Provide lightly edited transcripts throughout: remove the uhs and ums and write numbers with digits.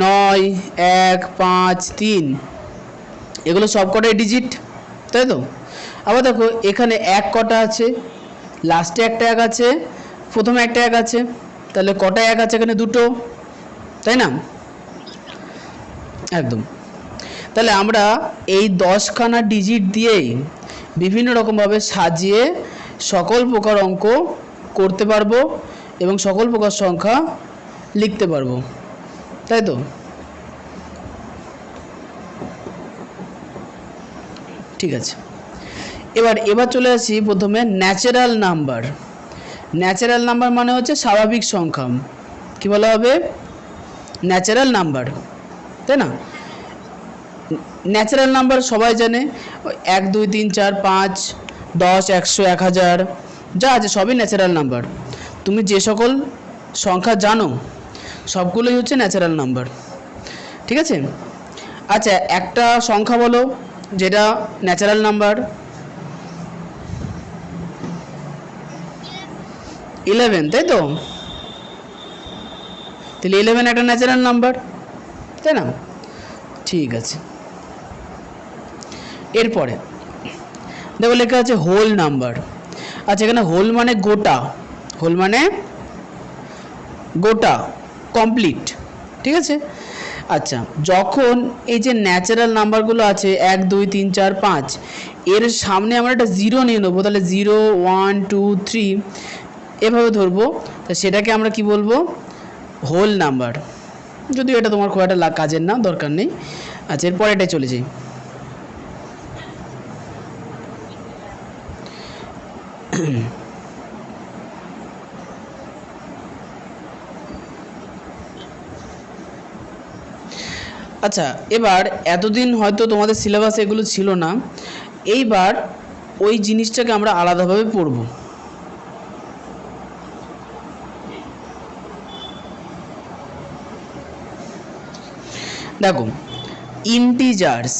9, 1, 5, 3, এগুলো সব কটাই ডিজিট, তাই তো? আবার দেখো এখানে এক কটা আছে, লাস্টে একটা এক আছে, প্রথমে একটা এক আছে, তাহলে কটা এক আছে এখানে? দুটো, তাই না? একদম। তাহলে আমরা এই 10খানা ডিজিট দিয়েই বিভিন্ন রকমভাবে সাজিয়ে সকল প্রকার অঙ্ক করতে পারবো এবং সকল প্রকার সংখ্যা লিখতে পারবো, তাই তো? ঠিক আছে, এবার চলে আসি প্রথমে ন্যাচারাল নাম্বার। ন্যাচারাল নাম্বার মানে হচ্ছে স্বাভাবিক সংখ্যা, কি বলা হবে? ন্যাচারাল নাম্বার, তাই না? ন্যাচারাল নাম্বার সবাই জানে, 1, 2, 3, 4, 5, 10, 100, 1000 যা আছে সবই ন্যাচারাল নাম্বার। তুমি যে সকল সংখ্যা জানো সবগুলোই হচ্ছে ন্যাচারাল নাম্বার, ঠিক আছে? আচ্ছা, একটা সংখ্যা বলো যেটা ন্যাচারাল নাম্বার। 11, তাই তো? তাহলে 11 একটা ন্যাচারাল নাম্বার, তাই না? ঠিক আছে, এরপরে দেখো লেখা আছে হোল নাম্বার। আচ্ছা, এখানে হোল মানে গোটা, হোল মানে গোটা, কমপ্লিট, ঠিক আছে? আচ্ছা, যখন এই যে ন্যাচারাল নাম্বারগুলো আছে 1, 2, 3, 4, 5, এর সামনে আমরা একটা জিরো নিয়ে নেবো, তাহলে 0, 1, 2, 3 এভাবে ধরবো, তা সেটাকে আমরা কি বলবো? Whole number. যদিও এটা তোমার খুব একটা কাজের না, দরকার নেই। আচ্ছা, এরপরে এটাই চলে যাই। আচ্ছা, এবার এতদিন হয়তো তোমাদের সিলেবাসে এগুলো ছিল না, এইবার ওই জিনিসটাকে আমরা আলাদাভাবে পড়ব। দেখো, ইন্টিজার্স,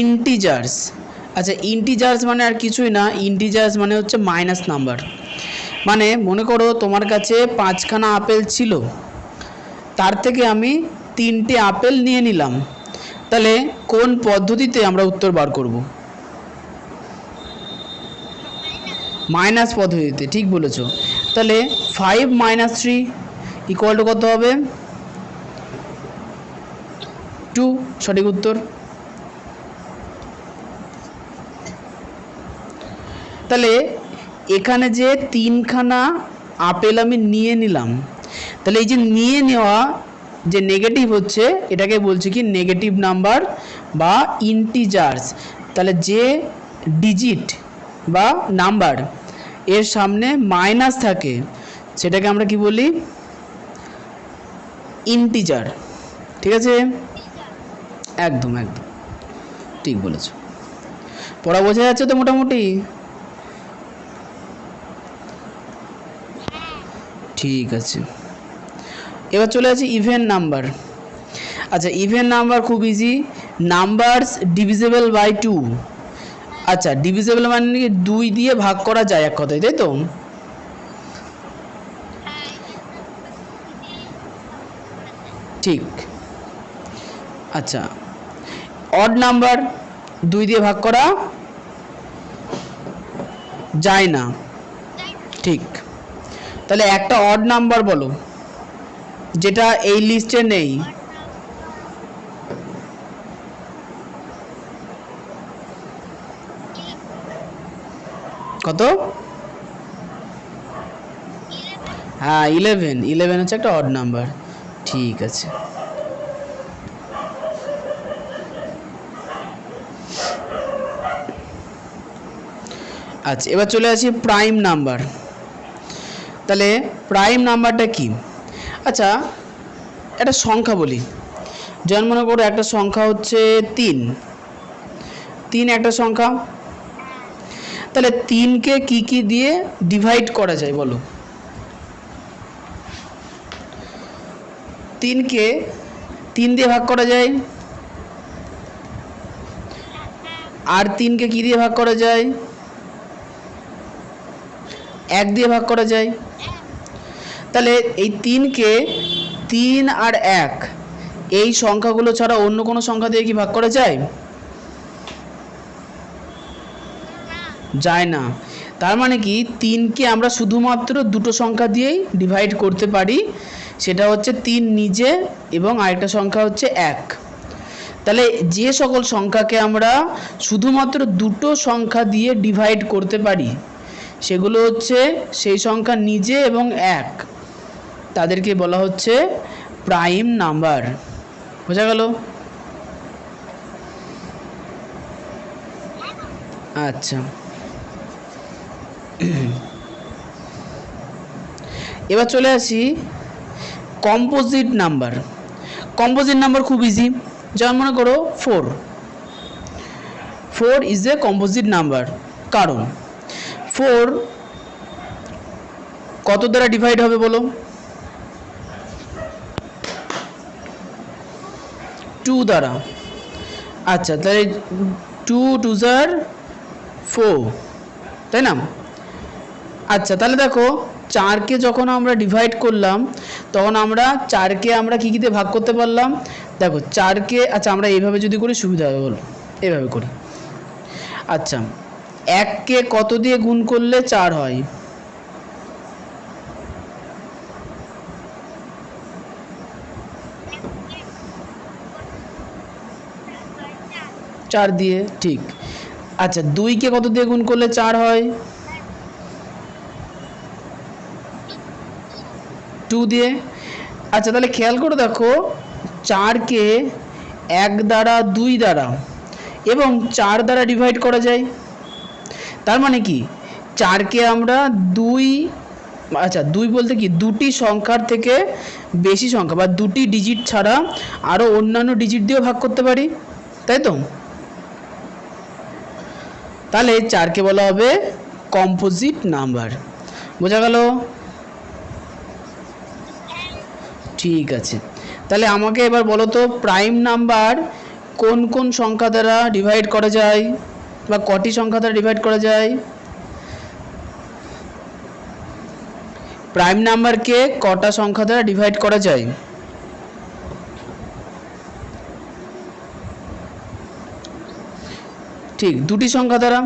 ইন্টিজার্স। আচ্ছা, ইন্টিজার্স মানে আর কিছুই না, ইন্টিজার্স মানে হচ্ছে মাইনাস নাম্বার। মানে মনে করো তোমার কাছে 5খানা আপেল ছিল, তার থেকে আমি 3টে আপেল নিয়ে নিলাম, তাহলে কোন পদ্ধতিতে আমরা উত্তর বার করব? মাইনাস পদ্ধতিতে, ঠিক বলেছো। তাহলে 5 - 3 ইকুয়াল টু কত হবে? 2, সঠিক উত্তর। তাহলে এখানে যে 3খানা আপেল আমি নিয়ে নিলাম, তাহলে এই যে নিয়ে নেওয়া যে নেগেটিভ হচ্ছে, এটাকে বলছি কি? নেগেটিভ নাম্বার বা ইন্টিজার্স। তাহলে যে ডিজিট বা নাম্বার এর সামনে মাইনাস থাকে সেটাকে আমরা কি বলি? ইন্টিজার, ঠিক আছে? একদম একদম ঠিক বলেছ। পড়া বোঝা যাচ্ছে তো মোটামুটি? ঠিক আছে, এবার চলে আসি ইভেন নাম্বার। আচ্ছা, ইভেন নাম্বার খুব ইজি, নাম্বারস ডিভিজিবল বাই 2। আচ্ছা, ডিভিজিবল মানে 2 দিয়ে ভাগ করা যায় এক কথায়, তাই তো? ঠিক। আচ্ছা, অড নাম্বার 2 দিয়ে ভাগ করা যায় না, ঠিক। তাহলে একটা অড নাম্বার বলো যেটা এই লিস্টে নেই। কত? হ্যাঁ, 11। 11 হচ্ছে একটা অড নাম্বার, ঠিক আছে। আচ্ছা, এবার চলে আসি প্রাইম নাম্বার। তাহলে প্রাইম নাম্বারটা কি? আচ্ছা, একটা সংখ্যা বলি, যেমন মনে করো একটা সংখ্যা হচ্ছে 3। 3 একটা সংখ্যা, তাহলে 3কে কি কি দিয়ে ডিভাইড করা যায় বলো? 3কে 3 দিয়ে ভাগ করা যায়, আর 3কে কি দিয়ে ভাগ করা যায়? 1 দিয়ে ভাগ করা যায়। তাহলে এই 3কে 3 আর 1 এই সংখ্যাগুলো ছাড়া অন্য কোনো সংখ্যা দিয়ে কি ভাগ করা যায়? যায় না। তার মানে কি 3কে আমরা শুধুমাত্র দুটো সংখ্যা দিয়েই ডিভাইড করতে পারি, সেটা হচ্ছে 3 নিজে এবং আরেকটা সংখ্যা হচ্ছে 1। তাহলে যে সকল সংখ্যাকে আমরা শুধুমাত্র দুটো সংখ্যা দিয়ে ডিভাইড করতে পারি সেগুলো হচ্ছে সেই সংখ্যা নিজে এবং 1, তাদেরকে বলা হচ্ছে প্রাইম নাম্বার। বোঝা গেল? আচ্ছা, এবার চলে আসি কম্পোজিট নাম্বার। কম্পোজিট নাম্বার খুব ইজি। যেমন মনে করো 4 ইজ এ কম্পোজিট নাম্বার, কারণ 4 কত দ্বারা ডিভাইড হবে বলো? 2 দ্বারা। আচ্ছা, তাহলে 2 2 জার 4, তাই না? আচ্ছা, তাহলে দেখো 4কে যখন আমরা ডিভাইড করলাম তখন আমরা 4কে আমরা কী কীতে ভাগ করতে পারলাম? দেখো 4কে, আচ্ছা আমরা এইভাবে যদি করি সুবিধা হবে, বলো এইভাবে করি। আচ্ছা, 1কে কত দিয়ে গুণ করলে 4 হয়? 4 দিয়ে, ঠিক। আচ্ছা, 2কে কত দিয়ে গুণ করলে 4 হয়? 2 দিয়ে। আচ্ছা, তাহলে খেয়াল করে দেখো 4কে 1 দ্বারা, 2 দ্বারা এবং 4 দ্বারা ডিভাইড করা যায়। তার মানে কি 4কে আমরা 2, আচ্ছা 2 বলতে কি দুটি সংখ্যার থেকে বেশি সংখ্যা বা দুটি ডিজিট ছাড়া আরও অন্যান্য ডিজিট দিয়েও ভাগ করতে পারি, তাই তো? তাহলে 4কে বলা হবে কম্পোজিট নাম্বার। বোঝা গেল? ঠিক আছে, তাহলে আমাকে এবার বলো তো প্রাইম নাম্বার কোন কোন সংখ্যা দ্বারা ডিভাইড করা যায় বা কটি সংখ্যা দ্বারা ডিভাইড করা যায়? প্রাইম নাম্বারকে কটা সংখ্যা দ্বারা ডিভাইড করা যায়? ঠিক, দুটি সংখ্যা দ্বারা।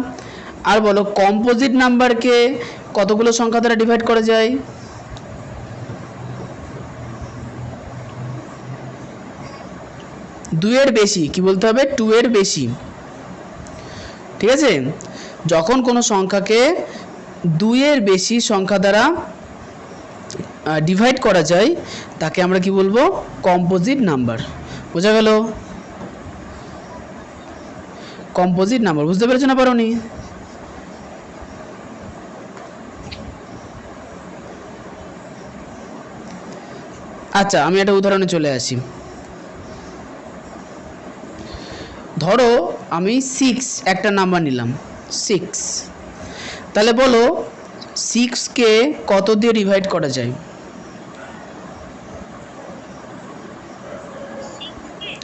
আর বলো কম্পোজিট নাম্বারকে কতগুলো সংখ্যা দ্বারা ডিভাইড করা যায়? দুইয়ের বেশি, কি বলতে হবে? 2 এর বেশি। ঠিক আছে, যখন কোনো সংখ্যাকে 2 এর বেশি সংখ্যা দ্বারা ডিভাইড করা যায় তাকে আমরা কি বলবো? Composite number. বোঝা গেল? কম্পোজিট নাম্বার বুঝতে পেরেছো না পারোনি? আচ্ছা, আমি একটা উদাহরণে চলে আসি। ধরো আমি 6 একটা নাম্বার নিলাম, 6। তাহলে বলো 6কে কত দিয়ে ডিভাইড করা যায়?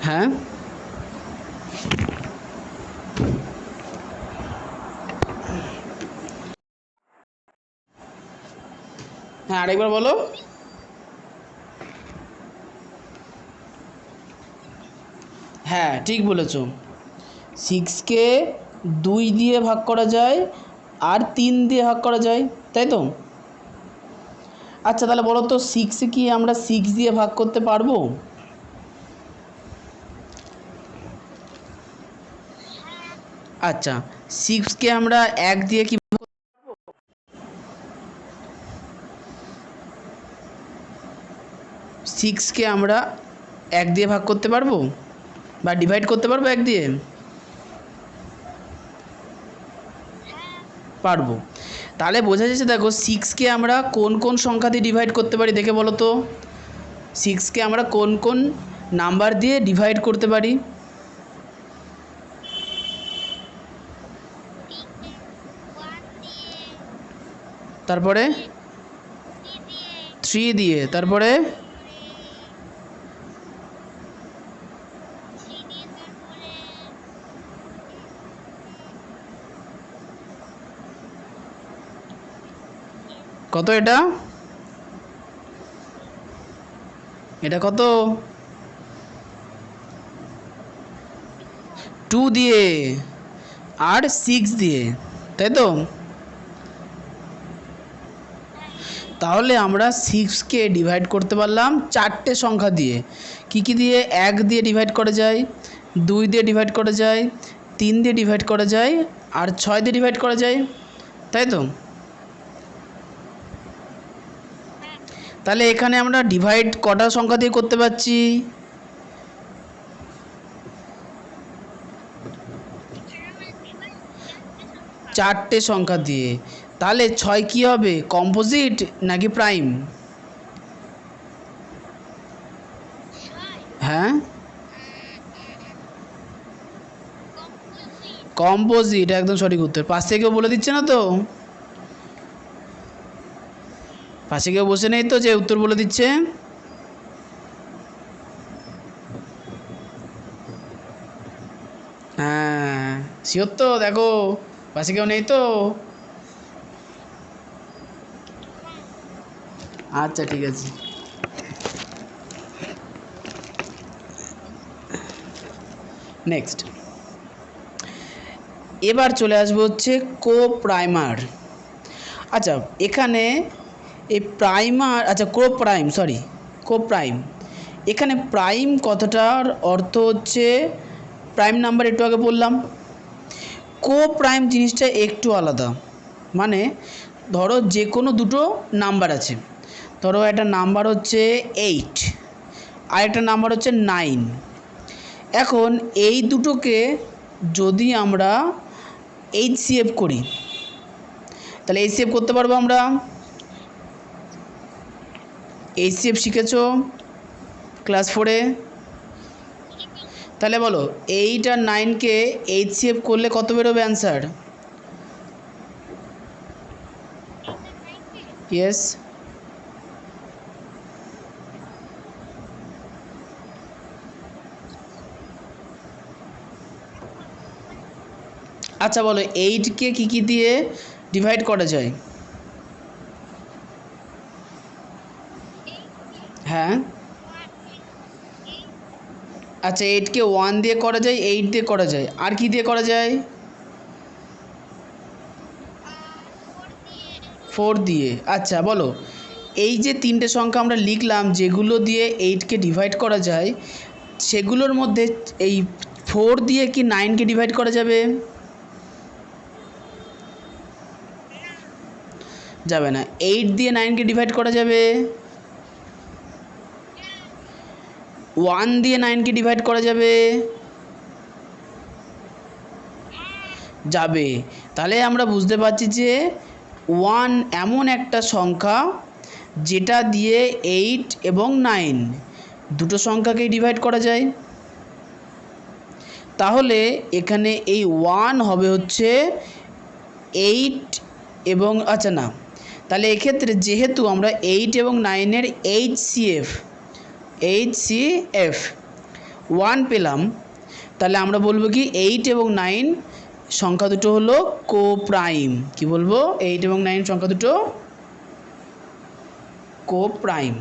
হ্যাঁ, হ্যাঁ আরেকবার বলো। হ্যাঁ ঠিক বলেছো, 6কে 2 দিয়ে ভাগ করা যায় আর 3 দিয়ে ভাগ করা যায়, তাই তো? আচ্ছা, তাহলে বলো তো 6 কি আমরা 6 দিয়ে ভাগ করতে পারবো? আচ্ছা, 6কে আমরা 1 দিয়ে কি 6কে আমরা 1 দিয়ে ভাগ করতে পারবো বা ডিভাইড করতে পারবো 1 দিয়ে? পারবো। তাহলে বোঝা যাচ্ছে, দেখো 6কে আমরা কোন কোন সংখ্যা দিয়ে ডিভাইড করতে পারি দেখে বলো তো। 6কে আমরা কোন কোন নাম্বার দিয়ে ডিভাইড করতে পারি? তারপরে 3 দিয়ে, তারপরে কত এটা? এটা কত? 2 দিয়ে আর 6 দিয়ে, তাই তো? তাহলে আমরা 6কে ডিভাইড করতে পারলাম 4টে সংখ্যা দিয়ে। কি কি দিয়ে? 1 দিয়ে ডিভাইড করা যায়, 2 দিয়ে ডিভাইড করা যায়, 3 দিয়ে ডিভাইড করা যায়, আর 6 দিয়ে ডিভাইড করা যায়, তাই তো? তাহলে এখানে আমরা ডিভাইড কটা সংখ্যা দিয়ে করতে পারছি? 4টে সংখ্যা দিয়ে। তাহলে 6 কি হবে? কম্পোজিট নাকি প্রাইম? হ্যাঁ, কম্পোজিট একদম সঠিক উত্তর। পাশ থেকে কেউ বলে দিচ্ছে না তো? পাশে কেউ বসে নেই তো যে উত্তর বলে দিচ্ছে? হ্যাঁ, শিওর তো? দেখো পাশে কেউ নেই তো? আচ্ছা ঠিক আছে। নেক্সট, এবার চলে আসবো হচ্ছে কোপ্রাইমার। আচ্ছা, এখানে এই প্রাইমার, আচ্ছা কোপ্রাইম, সরি কোপ্রাইম। এখানে প্রাইম কথাটার অর্থ হচ্ছে প্রাইম নাম্বার, একটু আগে বললাম। কোপ্রাইম জিনিসটা একটু আলাদা। মানে ধরো যে কোনো দুটো নাম্বার আছে, ধরো একটা নাম্বার হচ্ছে 8 আর একটা নাম্বার হচ্ছে 9। এখন এই দুটোকে যদি আমরা HCF করি, তাহলে HCF করতে পারবো আমরা। HCF শিখেছো ক্লাস 4-এ? তাহলে বলো 8 আর 9কে HCF করলে কত বেরোবে অ্যান্সার? ইয়েস। আচ্ছা বলো 8কে কী দিয়ে ডিভাইড করা যায়? হ্যাঁ, আচ্ছা 8কে 1 দিয়ে করা যায়, 8 দিয়ে করা যায়, আর কি দিয়ে করা যায়? 4 দিয়ে। আচ্ছা বলো এই যে তিনটে সংখ্যা আমরা লিখলাম যেগুলো দিয়ে 8কে ডিভাইড করা যায়, সেগুলোর মধ্যে এই 4 দিয়ে কি 9কে ডিভাইড করা যাবে? যাবে না। 8 দিয়ে 9কে ডিভাইড করা যাবে? 1 দিয়ে 9কে ডিভাইড করা যাবে? যাবে। তাহলে আমরা বুঝতে পারছি যে 1 এমন একটা সংখ্যা যেটা দিয়ে 8 এবং 9 দুটো সংখ্যাকেই ডিভাইড করা যায়। তাহলে এখানে এই 1 হবে হচ্ছে 8 এবং, আচ্ছা না, তাহলে এক্ষেত্রে যেহেতু আমরা 8 এবং 9-এর HCF 1 পেলাম, তাহলে আমরা বলবো কি 8 এবং 9 সংখ্যা দুটো হলো কোপ্রাইম। কি বলবো? 8 এবং 9 সংখ্যা দুটো কোপ্রাইম।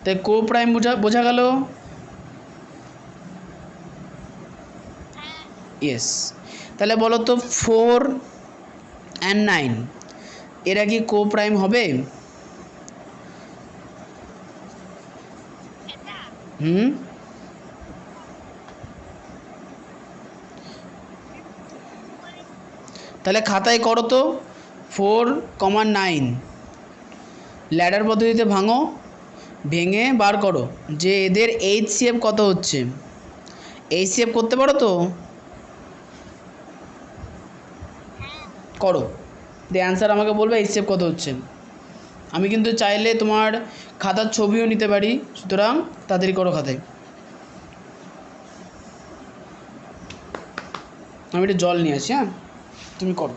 তাই কোপ্রাইম বোঝা গেল? ইয়েস। তাহলে বলো তো 4 and 9 এরা কি কোপ্রাইম হবে? তাহলে খাতায় করো তো 4,9 ল্যাডার পদ্ধতিতে ভাঙো, ভেঙে বার করো যে এদের HCF কত হচ্ছে। HCF করতে পারো তো? করো, দিয়ে অ্যান্সার আমাকে বলবে HCF কত হচ্ছে। আমি কিন্তু চাইলে তোমার খাতার ছবিও নিতে পারি, সুতরাং তাড়াতাড়ি করো খাতায়। আমি একটু জল নিয়ে আসি, হ্যাঁ তুমি করো।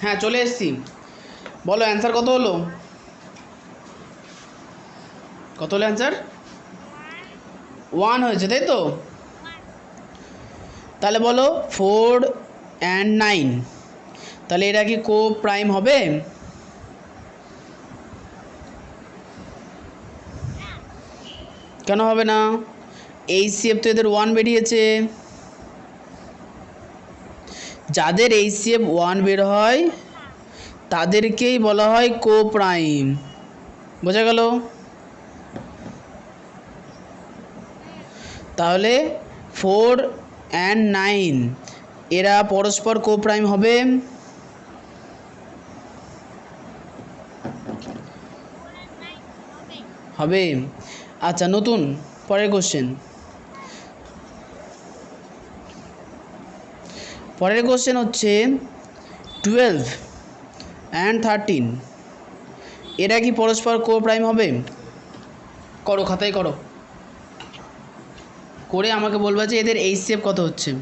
হ্যাঁ চলে এসছি, বলো অ্যান্সার কত হলো? কত হলো অ্যান্সার? 1 হয়েছে, তাই তো? তাহলে বলো 4 and 9, তাহলে এরা কি কো প্রাইম হবে? কেন হবে না? এইচসিএফ তো এদের 1 বেরিয়েছে, যাদের এইচসিএফ 1 বের হয় তাদেরকেই বলা হয় কো প্রাইম। বোঝা গেল? তাহলে 4 and 9 এরা পরস্পর কো প্রাইম হবে? হবে। আচ্ছা, নতুন পরের কোশ্চেন। পরের কোশ্চেন হচ্ছে 12 and 13 এরা কি পরস্পর কো প্রাইম হবে? করো, খাতায় করো, করে আমাকে বলবা যে এদের এইচসিএফ কত হচ্ছে।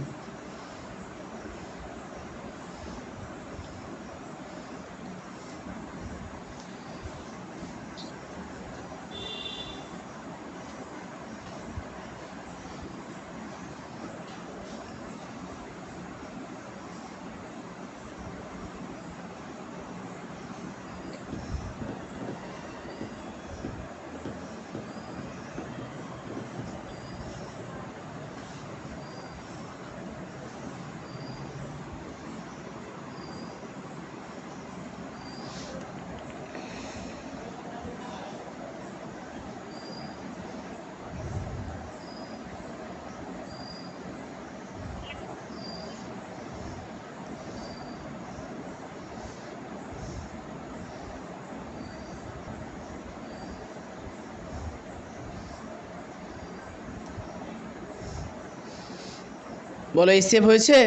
বলো এইচসিএফ হয়েছে?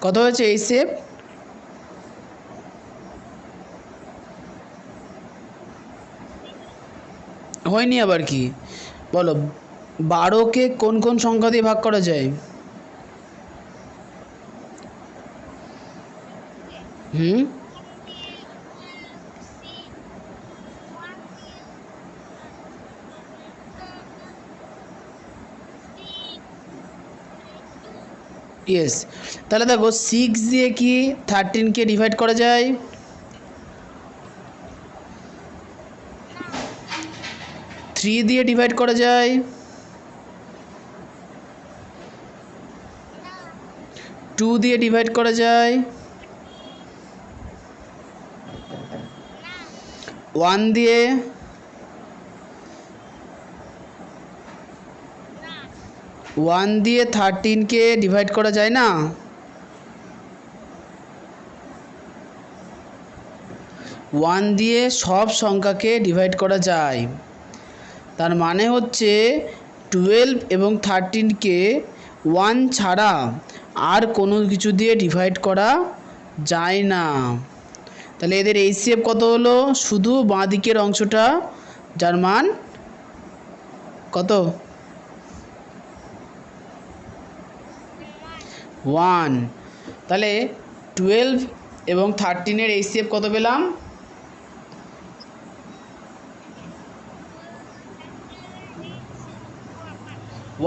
কত হয়েছে এইচসিএফ? হয়নি আবার কি? বলো 12কে কোন কোন সংখ্যা দিয়ে ভাগ করা যায়? হুম, ইয়েস। তাহলে দেখো 6 দিয়ে কি 13কে ডিভাইড করা যায়? 3 দিয়ে ডিভাইড করা যায়? 2 দিয়ে ডিভাইড করা যায়? 1 দিয়ে? 1 দিয়ে 13কে ডিভাইড করা যায় না? 1 দিয়ে সব সংখ্যাকে ডিভাইড করা যায়। তার মানে হচ্ছে 12 এবং 13কে 1 ছাড়া আর কোনো কিছু দিয়ে ডিভাইড করা যায় না। তাহলে এদের এইচসিএফ কত হলো? শুধু বাঁ দিকের অংশটা, যার মান কত? 1। তাহলে 12 এবং 13-এর এইচসিএফ কত পেলাম?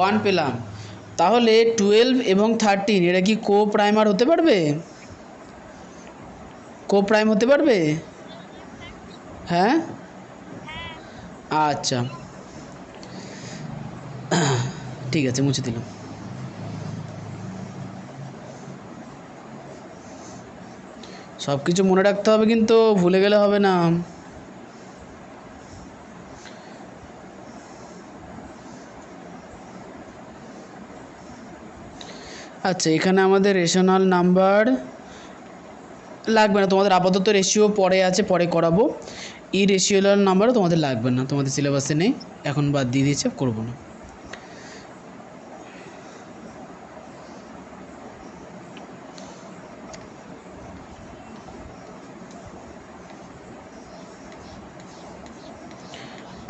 1 পেলাম। তাহলে 12 এবং 13 এরা কি কো প্রাইমার হতে পারবে? কো প্রাইম হতে পারবে? হ্যাঁ, আচ্ছা, ঠিক আছে, মুছে দিলাম। সব কিছু মনে রাখতে হবে, কিন্তু ভুলে গেলে হবে না। আচ্ছা, এখানে আমাদের রেশনাল নাম্বার লাগবে না তোমাদের, আপাতত রেশিও পরে আছে, পরে করাবো। ইরেশিওনাল নাম্বারও তোমাদের লাগবে না, তোমাদের সিলেবাসে নেই, এখন বাদ দিয়ে দিয়েছে, করবো না।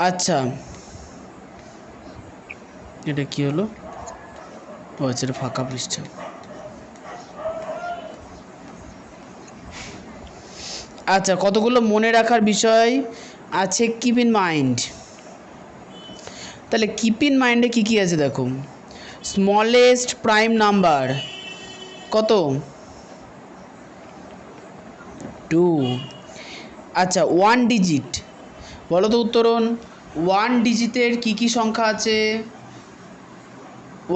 আচ্ছা, এটা কি হলো? ও আচ্ছা, এটা ফাঁকা পৃষ্ঠা। আচ্ছা, কতগুলো মনে রাখার বিষয় আছে কিপ ইন মাইন্ড। তাহলে কিপ ইন মাইন্ডে কী কী আছে দেখো। স্মলেস্ট প্রাইম নাম্বার কত? 2। আচ্ছা, 1 ডিজিট বলো তো উত্তরণ। 1 ডিজিটের কী কী সংখ্যা আছে?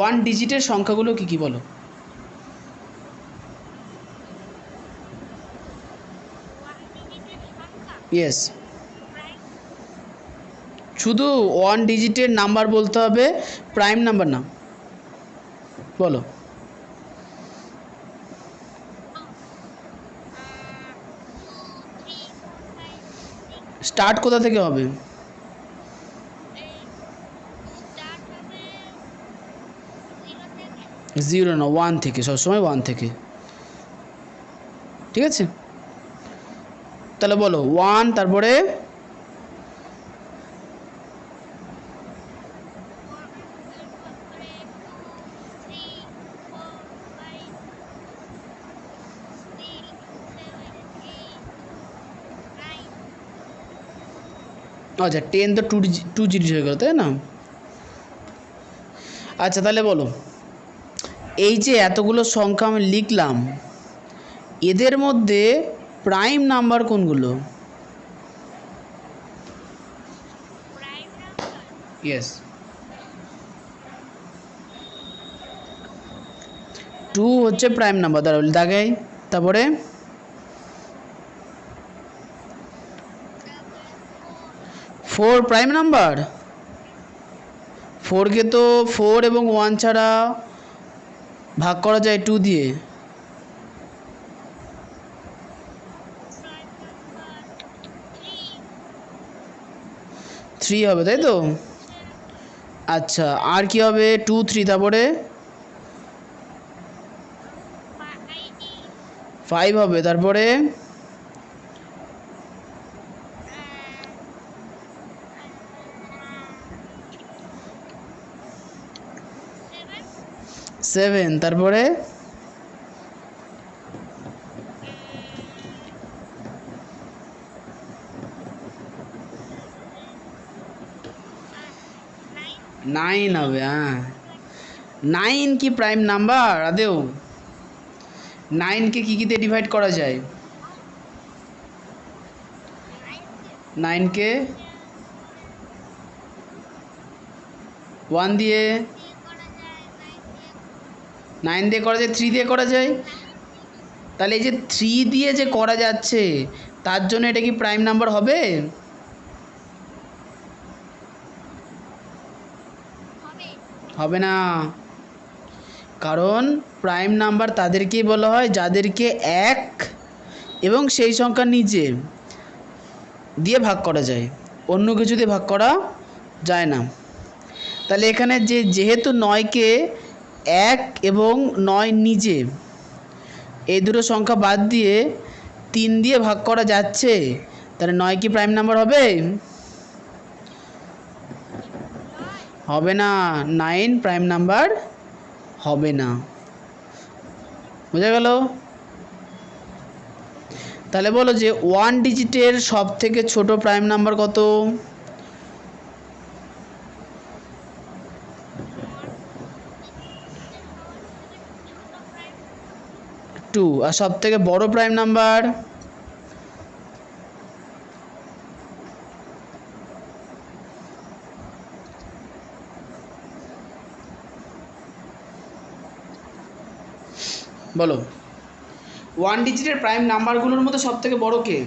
1 ডিজিটের সংখ্যাগুলো কী কী বলো? ইয়েস, শুধু 1 ডিজিটের নাম্বার বলতে হবে, প্রাইম নাম্বার না। বলো। স্টার্ট কোথা থেকে হবে? 0 না, 1 থেকে, সবসময় 1 থেকে। ঠিক আছে, তাহলে বলো 1, তারপরে আচ্ছা 10 তো 2 ডিজিট হয়ে গেল, তাই না? আচ্ছা, তাহলে বলো এই যে এতগুলো সংখ্যা আমি লিখলাম, এদের মধ্যে প্রাইম নাম্বার কোনগুলো? ইয়েস, 2 হচ্ছে প্রাইম নাম্বার, দাঁড়াও দাগাই। তারপরে 4 প্রাইম নাম্বার। 4কে তো 4 এবং 1 ছাড়া ভাগ করা যায় 2 দিয়ে। 3 হবে, তাই তো? আচ্ছা, আর কি হবে? 2, 3, তারপরে 5 হবে, তারপরে 7, তারপরে 9 হবে। হ্যাঁ, 9 কি প্রাইম নাম্বার আদেও? 9কে কী কীতে ডিভাইড করা যায়? 9কে 1 দিয়ে, 9 দিয়ে করা যায়, 3 দিয়ে করা যায়। তাহলে এই যে 3 দিয়ে যে করা যাচ্ছে, তার জন্য এটা কি প্রাইম নাম্বার হবে? হবে না, কারণ প্রাইম নাম্বার তাদেরকেই বলা হয় যাদেরকে 1 এবং সেই সংখ্যার নিচে দিয়ে ভাগ করা যায়, অন্য কিছু দিয়ে ভাগ করা যায় না। তাহলে এখানে যেহেতু 9কে 1 এবং 9 নিজে, এই দুটো সংখ্যা বাদ দিয়ে 3 দিয়ে ভাগ করা যাচ্ছে, তাহলে 9 কি প্রাইম নাম্বার হবে? হবে না, 9 প্রাইম নাম্বার হবে না। বুঝা গেল? তাহলে বলো যে 1 ডিজিটের সব থেকে ছোট প্রাইম নাম্বার কত? 2। আর সব থেকে বড় প্রাইম নাম্বার? বলো 1 ডিজিটের প্রাইম নাম্বারগুলোর মধ্যে সব থেকে বড় কে?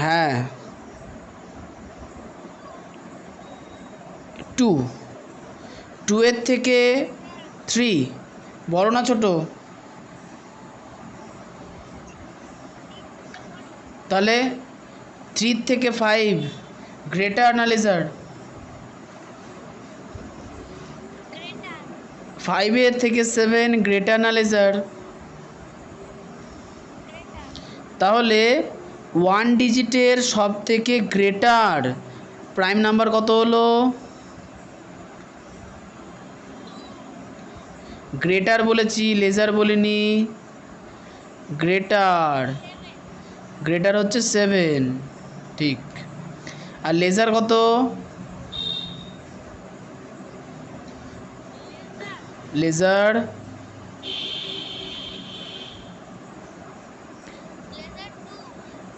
হ্যাঁ, 2। 2 এর থেকে 3 বড় না ছোট? তাহলে 3 থেকে 5 গ্রেটার না লেসার? 5 এর থেকে 7 গ্রেটার না লেসার? তাহলে ওয়ান ডিজিটের সব থেকে গ্রেটার প্রাইম নাম্বার কত হলো? গ্রেটার বলেছি, লেজার বলিনি। গ্রেটার, গ্রেটার হচ্ছে 7, ঠিক। আর লেজার কত? লেজার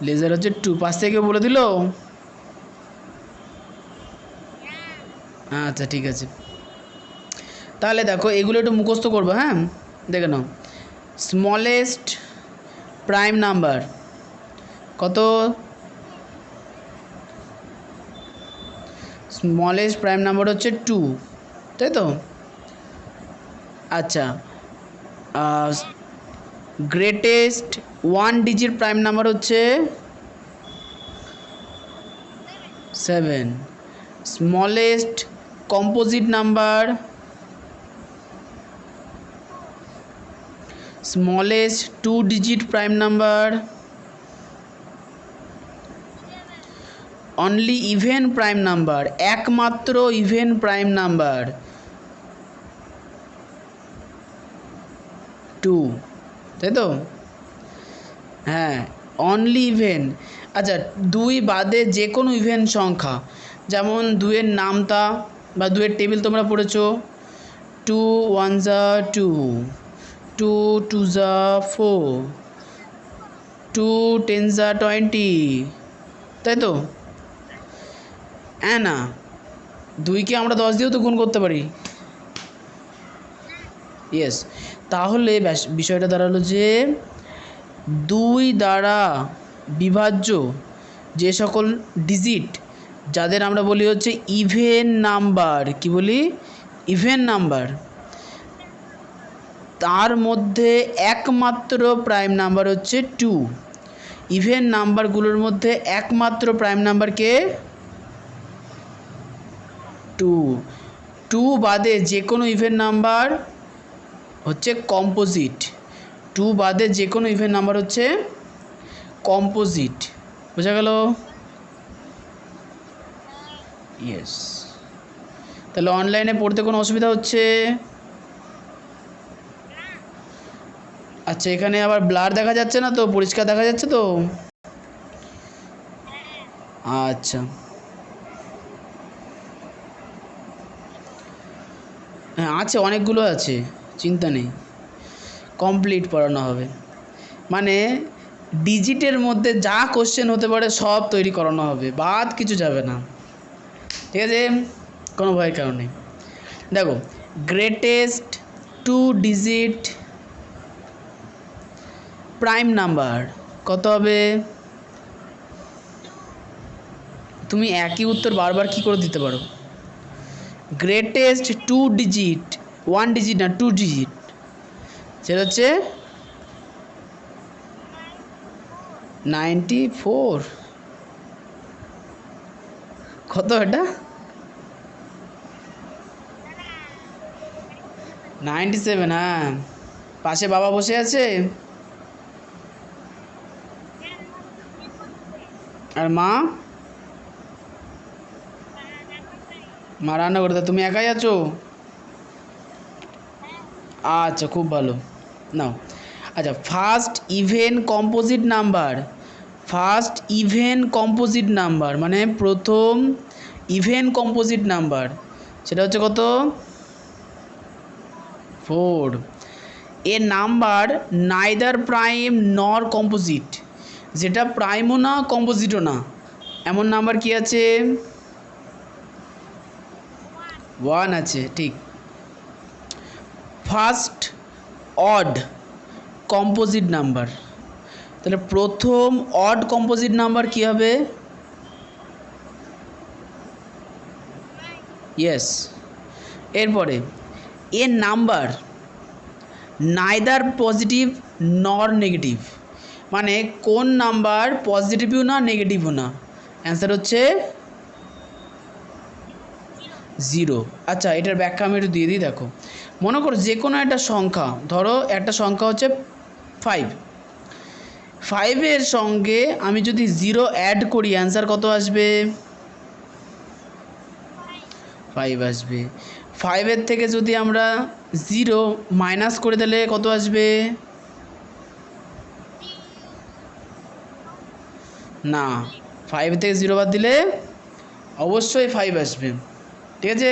লেজার হচ্ছে 2। পাশ থেকে বলে দিল? আচ্ছা ঠিক আছে, তাহলে দেখো এগুলো একটু মুখস্থ করবো। হ্যাঁ, দেখে নাও। স্মলেস্ট প্রাইম নাম্বার কত? স্মলেস্ট প্রাইম নাম্বার হচ্ছে 2, তাই তো? আচ্ছা, greatest one digit prime number হচ্ছে 7। Smallest composite number, smallest 2 digit prime number, only even prime number, একমাত্র ইভেন প্রাইম নাম্বার 2, তাই তো? হ্যাঁ, অনলি ইভেন। আচ্ছা, 2 বাদে যে কোনো ইভেন সংখ্যা, যেমন 2-এর নামতা বা 2-এর টেবিল তোমরা পড়েছো। 2 1 যা 2, 2 2 যা 4, 2 10 যা 20, তাই তো? হ্যাঁ না, 2কে আমরা 10 দিয়েও তো গুণ করতে পারি। ইয়েস, তাহলে বিষয়টা দাঁড়ালো যে 2 দ্বারা বিভাজ্য যে সকল ডিজিট, যাদের আমরা বলি হচ্ছে ইভেন নাম্বার, কি বলি? ইভেন নাম্বার, তার মধ্যে একমাত্র প্রাইম নাম্বার হচ্ছে 2। ইভেন নাম্বারগুলোর মধ্যে একমাত্র প্রাইম নাম্বারকে 2। 2 বাদে যে কোনো ইভেন নাম্বার হচ্ছে কম্পোজিট। 2 বাদে যে কোনো ইভেন নাম্বার হচ্ছে কম্পোজিট। বোঝা গেল? ইয়েস। তাহলে অনলাইনে পড়তে কোনো অসুবিধা হচ্ছে? আচ্ছা, এখানে আবার ব্লার দেখা যাচ্ছে না তো? পরিষ্কার দেখা যাচ্ছে তো? আচ্ছা, হ্যাঁ আছে, অনেকগুলো আছে, চিন্তা নেই, কমপ্লিট পড়ানো হবে। মানে ডিজিটের মধ্যে যা কোশ্চেন হতে পারে সব তৈরি করানো হবে, বাদ কিছু যাবে না, ঠিক আছে? কোনো ভয়ের কারণ নেই। দেখো, গ্রেটেস্ট 2 ডিজিট প্রাইম নাম্বার কত হবে? তুমি একই উত্তর বারবার কি করে দিতে পারো? গ্রেটেস্ট 2 ডিজিট, 1 ডিজিট না, 2 ডিজিট, সেটা হচ্ছে 94। কত এটা? 97। হ্যাঁ, পাশে বাবা বসে আছে আর মা রান্না করতে। তুমি একাই আছো? আচ্ছা, খুব ভালো। নাও, আচ্ছা, first even composite number, first even composite number মানে প্রথম ইভেন কম্পোজিট নাম্বার, সেটা হচ্ছে কত? 4। এর নাম্বার নাইদার প্রাইম নর কম্পোজিট, যেটা প্রাইমও না কম্পোজিটও না, এমন নাম্বার কি আছে? 1 আছে, ঠিক। ফার্স্ট অড কম্পোজিট নাম্বার, তাহলে প্রথম অড কম্পোজিট নাম্বার কি হবে? ইয়েস। এরপরে এর নাম্বার নাইদার পজিটিভ নর নেগেটিভ, মানে কোন নাম্বার পজিটিভও না নেগেটিভও না, অ্যান্সার হচ্ছে 0। আচ্ছা, এটার ব্যাখ্যা আমি একটু দিয়ে দিই। দেখো, মনে করো যে কোনো একটা সংখ্যা, ধরো একটা সংখ্যা হচ্ছে 5। ফাইভের সঙ্গে আমি যদি জিরো অ্যাড করি অ্যান্সার কত আসবে? 5 আসবে। ফাইভের থেকে যদি আমরা জিরো মাইনাস করে দিলে কত আসবে? না, 5 থেকে জিরো বাদ দিলে অবশ্যই 5 আসবে। ঠিক আছে।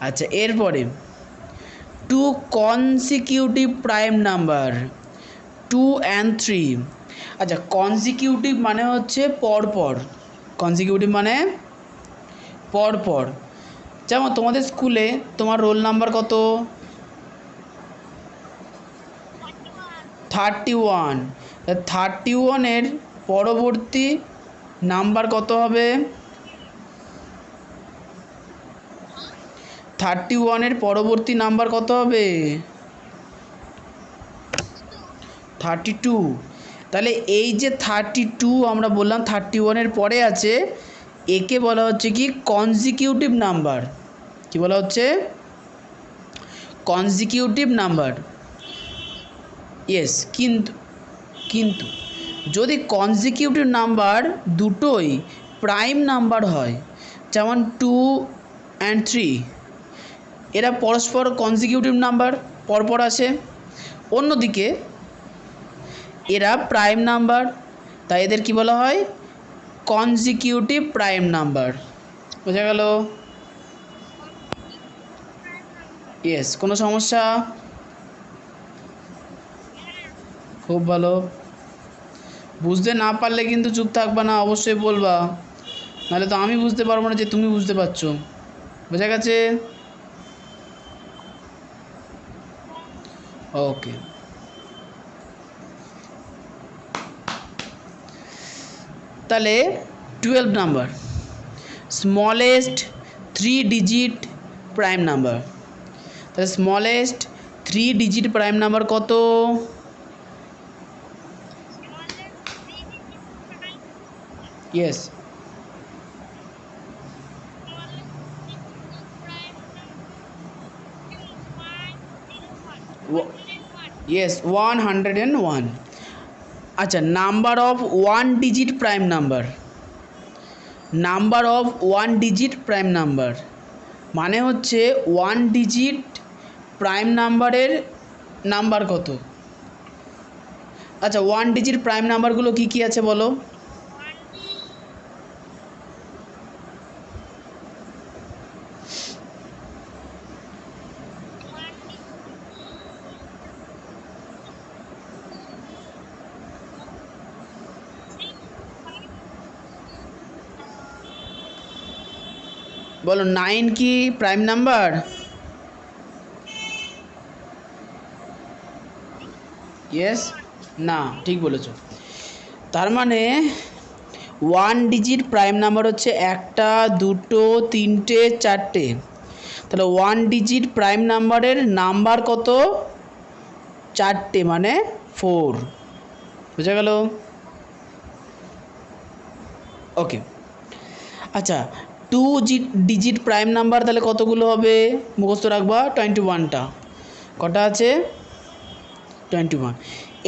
আচ্ছা, এরপরে two consecutive prime number 2 and 3। আচ্ছা, কনসিকিউটিভ মানে হচ্ছে পরপর। কনসিকিউটিভ মানে পরপর। যেমন তোমাদের স্কুলে তোমার রোল নাম্বার কত? 31। 31-এর পরবর্তী নাম্বার কত হবে? 31-এর পরবর্তী নাম্বার কত হবে? 32। তাহলে এই যে 32 আমরা বললাম 31-এর পরে আছে, একে বলা হচ্ছে কি কনজিকিউটিভ নাম্বার। কি বলা হচ্ছে? Consecutive number. ইয়েস, কিন্তু যদি কনজিকিউটিভ নাম্বার দুটোই প্রাইম নাম্বার হয়, যেমন 2 and 3, এরা পরস্পর কনজিকিউটিভ নাম্বার, পরপর আসে। অন্যদিকে এরা প্রাইম নাম্বার, তাই এদের কি বলা হয়? Consecutive prime number. বোঝা গেল? ইয়েস। কোনো সমস্যা? খুব ভালো। বুঝতে না পারলে কিন্তু চুপ থাকবা না, অবশ্যই বলবা, নাহলে তো আমি বুঝতে পারবো না যে তুমি বুঝতে পারছো। বোঝা গেছে? ওকে। তাহলে 12 number, smallest 3 digit prime number. তাহলে স্মলেস্ট 3 ডিজিট প্রাইম নাম্বার কত? ইয়েস। ইয়েস, 101। আচ্ছা, number of 1 digit prime number. Number of 1 digit prime number মানে হচ্ছে 1 ডিজিট প্রাইম নাম্বারের নাম্বার কত? আচ্ছা, 1 ডিজিট প্রাইম নাম্বারগুলো কি কি আছে বলো? বলো, 9 কি প্রাইম নাম্বার? ইয়েস, না, ঠিক বলেছো। তার মানে 1 ডিজিট প্রাইম নাম্বার হচ্ছে 1টা, 2টো, 3টে, 4টে। তাহলে 1 ডিজিট প্রাইম নাম্বারের নাম্বার কত? 4টে, মানে 4। বুঝা গেল? ওকে। আচ্ছা, 2 ডিজিট প্রাইম নাম্বার তাহলে কতগুলো হবে? মুখস্থ রাখবা, 21টা। কটা আছে? 21।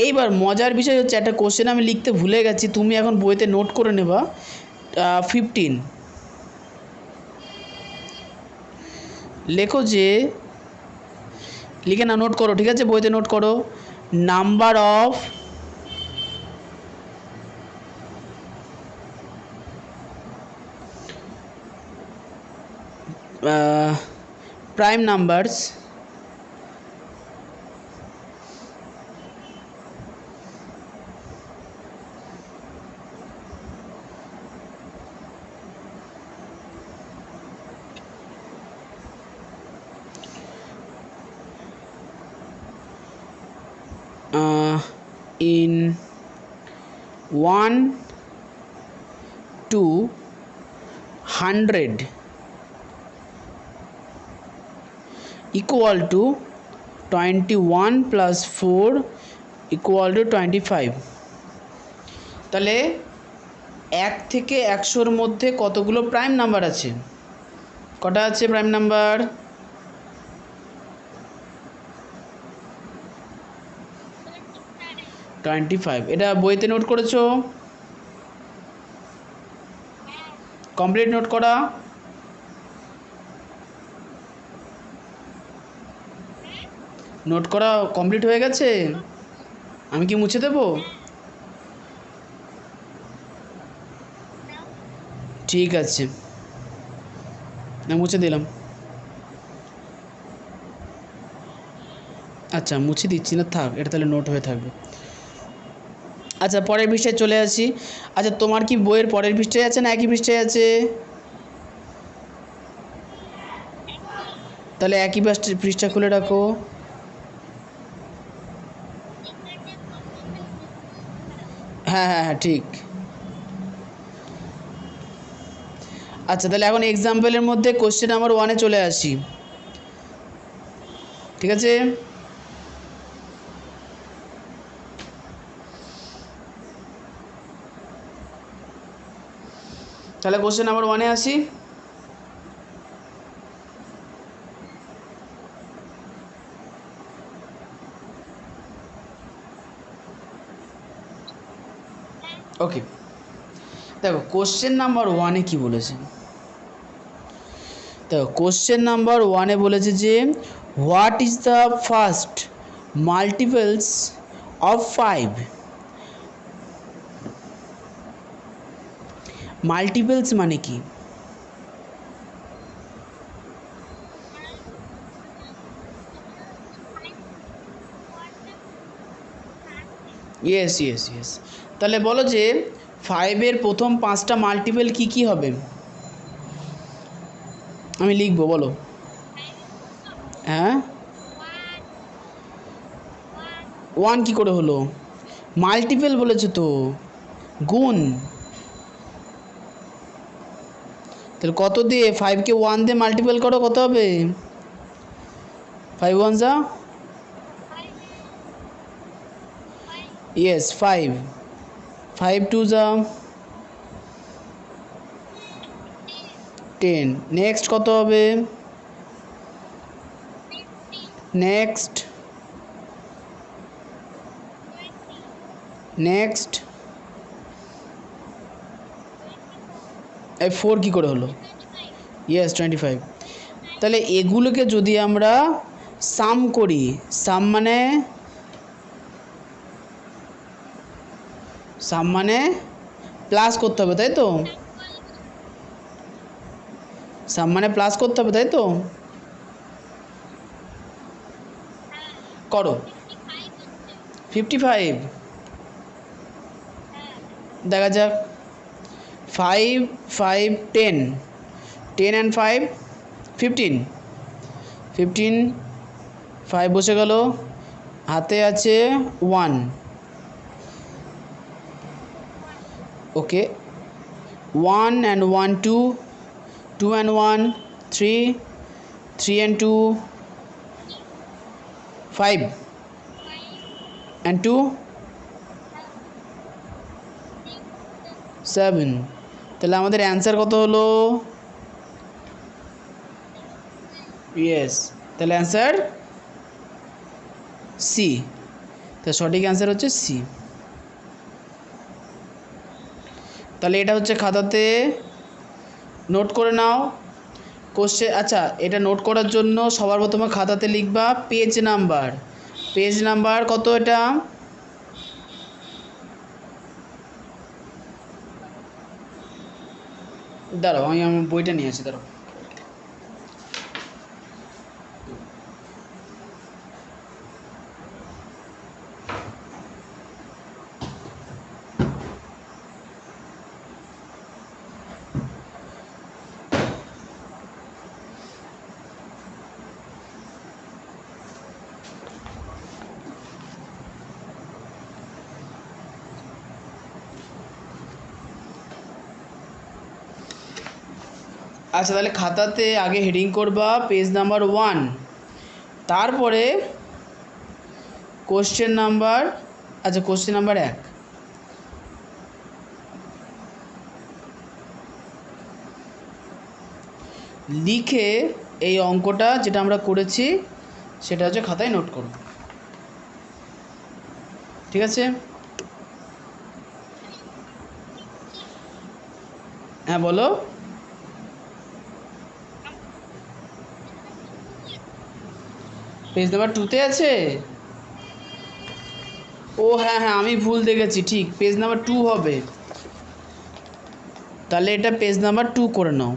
এইবার মজার বিষয় হচ্ছে, একটা কোশ্চেন আমি লিখতে ভুলে গেছি, তুমি এখন বইতে নোট করে নেবা। 15 লেখো, যে লিখে না, নোট করো, ঠিক আছে? বইতে নোট করো। Number of prime numbers in 1 to 100 equal to 21 plus 4 equal to 25। তাহলে 1 থেকে 100-র মধ্যে কতগুলো প্রাইম নাম্বার আছে? কটা আছে প্রাইম নাম্বার? 25। এটা বইতে নোট করেছো? কমপ্লিট নোট করা? নোট করা কমপ্লিট হয়ে গেছে? আমি কি মুছে দেবো? ঠিক আছে, না মুছে দিলাম। আচ্ছা মুছে দিচ্ছি না, থাক, এটা তাহলে নোট হয়ে থাকবে। আচ্ছা পরের পৃষ্ঠায় চলে আসি। আচ্ছা তোমার কি বইয়ের পরের পৃষ্ঠায় আছে না একই পৃষ্ঠায় আছে? তাহলে একই পৃষ্ঠা খুলে রাখো। হ্যাঁ হ্যাঁ হ্যাঁ ঠিক। আচ্ছা তাহলে এখন এক্সাম্পলের মধ্যে কোশ্চেন নাম্বার 1-এ চলে আসি, ঠিক আছে? তাহলে কোশ্চেন নাম্বার 1-এ আসি। ওকে, দেখো কোশ্চেন নাম্বার 1-এ কী বলেছে। দেখো কোশ্চেন নাম্বার 1-এ বলেছে যে what is the first multiples of 5। Multiples মানে কি? Yes yes yes. তাহলে বলো যে 5-এর প্রথম 5টা মাল্টিপল কি কি হবে? আমি লিখবো, বলো। হ্যাঁ 1 কি করে হলো? মাল্টিপল বলেছে তো, গুণ। তাহলে কত দিয়ে? 5কে 1 দিয়ে মাল্টিপল করো, কত হবে? 5 1 যা, ইয়েস 5। 5 2 যা 10। নেক্সট কত হবে? নেক্সট নেক্সট এই 4 কী করে হলো? ইয়েস 25। তাহলে এগুলোকে যদি আমরা সাম করি, সাম মানে প্লাস করতে হবে, তাই তো? সাম মানে প্লাস করতে হবে, তাই তো? করো 55। দেখা যাক। 5 5 10, 10 and 5 15। 15 5 বসে গেল, হাতে আছে 1। ওকে 1 and 1 2, 2 and 1 3, 3 and 2 5 and 2 7। তাহলে আমাদের অ্যান্সার কত হলো? ইয়েস, তাহলে অ্যান্সার সি। তাহলে সঠিক অ্যান্সার হচ্ছে সি। তাহলে এটা হচ্ছে খাতাতে নোট করে নাও কোশ্চেন। আচ্ছা এটা নোট করার জন্য সবার প্রথমে খাতাতে লিখবা পেজ নাম্বার। পেজ নাম্বার কত এটা? দাঁড়াও আমি আমার বইটা নিয়ে আসি, দাঁড়াও। আচ্ছা তাহলে খাতাতে আগে হেডিং করবা পেজ নাম্বার 1, তারপরে কোশ্চেন নাম্বার, আচ্ছা কোশ্চেন নাম্বার 1 লিখে এই অঙ্কটা যেটা আমরা করেছি সেটা হচ্ছে খাতায় নোট করো, ঠিক আছে? হ্যাঁ বলো। পেজ নাম্বার 2-তে আছে। ও হ্যাঁ হ্যাঁ, আমি ভুল দেখেছি, ঠিক পেজ নাম্বার 2 হবে। তাহলে এটা পেজ নাম্বার 2 করে নাও।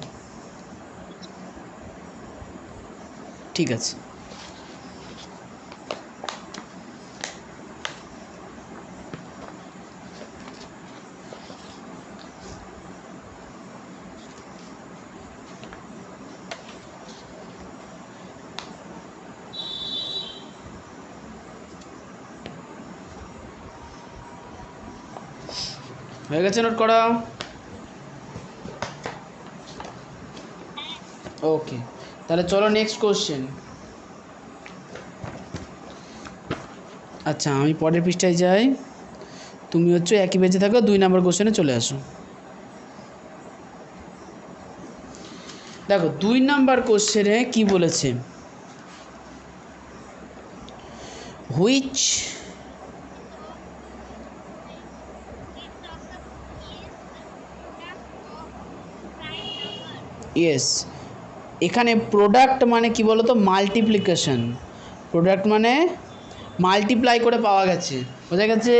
ঠিক আছে। হয়ে গেছে নোট করা? ওকে, তাহলে চলো নেক্সট কোশ্চেন। আচ্ছা, আমি পরের পৃষ্ঠায় যাই, তুমি হচ্ছে একই পেজে থাকো, 2 নম্বর কোশ্চেনে চলে আসো। দেখো 2 নম্বর কোশ্চেনে কি বলেছে, হুইচ ইয়েস, এখানে প্রোডাক্ট মানে কি বলো তো, মাল্টিপ্লিকেশন। প্রোডাক্ট মানে মাল্টিপ্লাই করে পাওয়া গেছে, বোঝা গেছে?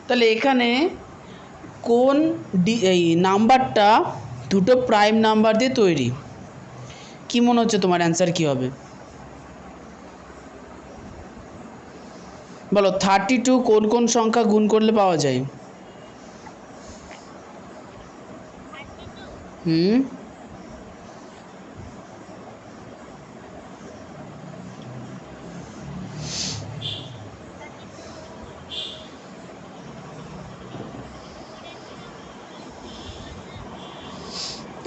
তাহলে এখানে কোন এই নাম্বারটা দুটো প্রাইম নাম্বার দিয়ে তৈরি? কি মনে হচ্ছে তোমার অ্যান্সার কি হবে? বলো 32 কোন কোন সংখ্যা গুণ করলে পাওয়া যায়? হুম,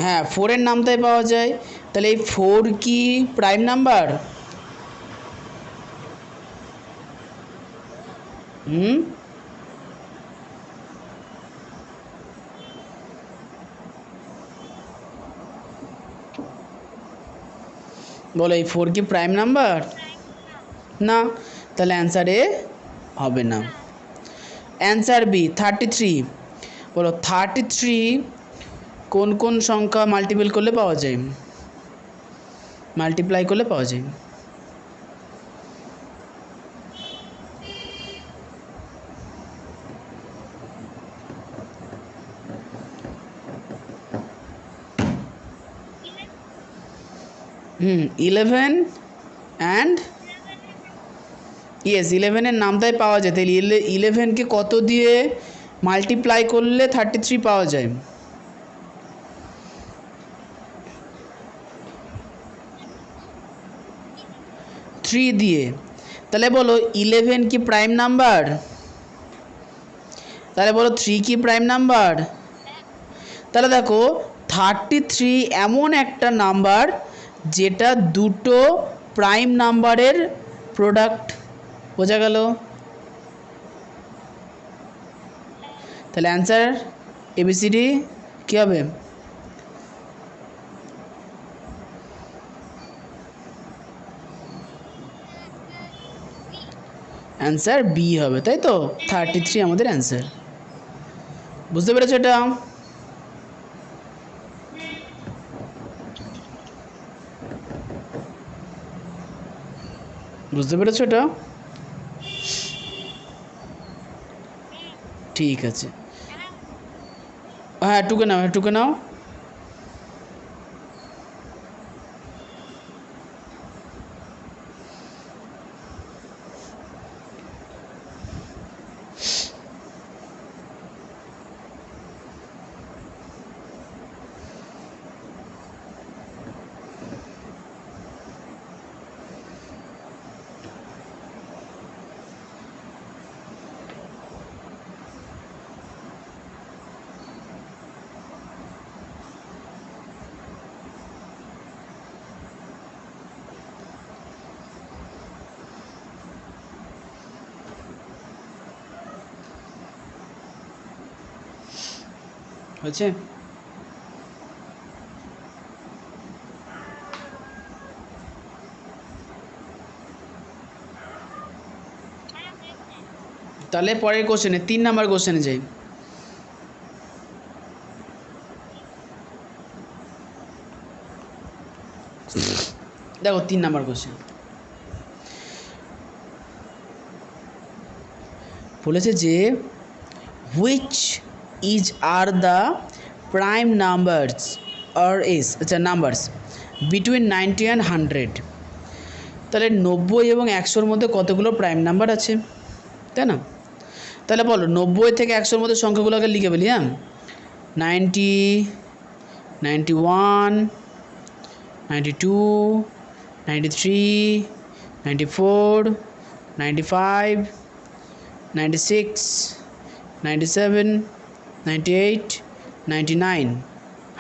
হ্যাঁ 4-এর নামটাই পাওয়া যায়। তাহলে এই 4 কি প্রাইম নাম্বার? হুম, বলো এই 4 কি প্রাইম নাম্বার? না, তাহলে অ্যান্সার এ হবে না। Answer B 33। বলো 33 কোন কোন সংখ্যা মাল্টিপল করলে পাওয়া যায়, মাল্টিপ্লাই করলে পাওয়া যায়? হুম, 11 অ্যান্ড ইয়েস 11-এর নামটাই পাওয়া যায়। তাহলে 11কে কত দিয়ে মাল্টিপ্লাই করলে 33 পাওয়া যায়? থ্রি দিয়ে। তাহলে বলো 11 কি প্রাইম নাম্বার? তাহলে বলো 3 কি প্রাইম নাম্বার? তাহলে দেখো 33 এমন একটা নাম্বার যেটা দুটো প্রাইম নাম্বারের প্রোডাক্ট, বোঝা গেল? তাহলে অ্যান্সার এবিসিডি কী হবে? অ্যান্সার বি হবে, তাই তো? 33 আমাদের অ্যান্সার। বুঝতে পেরেছো এটা? বুঝতে পেরেছো এটা? ঠিক আছে, হ্যাঁ টুকে নাও, হ্যাঁ টুকে নাও। হয়েছে? তাহলে পরের কোশ্চেনে 3 নাম্বার কোশ্চেনে যাই। দেখো 3 নাম্বার কোশ্চেন বলেছে যে which is are the prime numbers are is আচ্ছা নাম্বারস বিটুইন 90 অ্যান্ড 100। তাহলে 90 এবং 100-র মধ্যে কতগুলো প্রাইম নাম্বার আছে, তাই না? তাহলে বলো 90 থেকে 100-র মধ্যে সংখ্যাগুলোকে লিখে ফেলি। হ্যাঁ, 90, 91, 92, 93, 94, 95, 96, 97, 98, 99,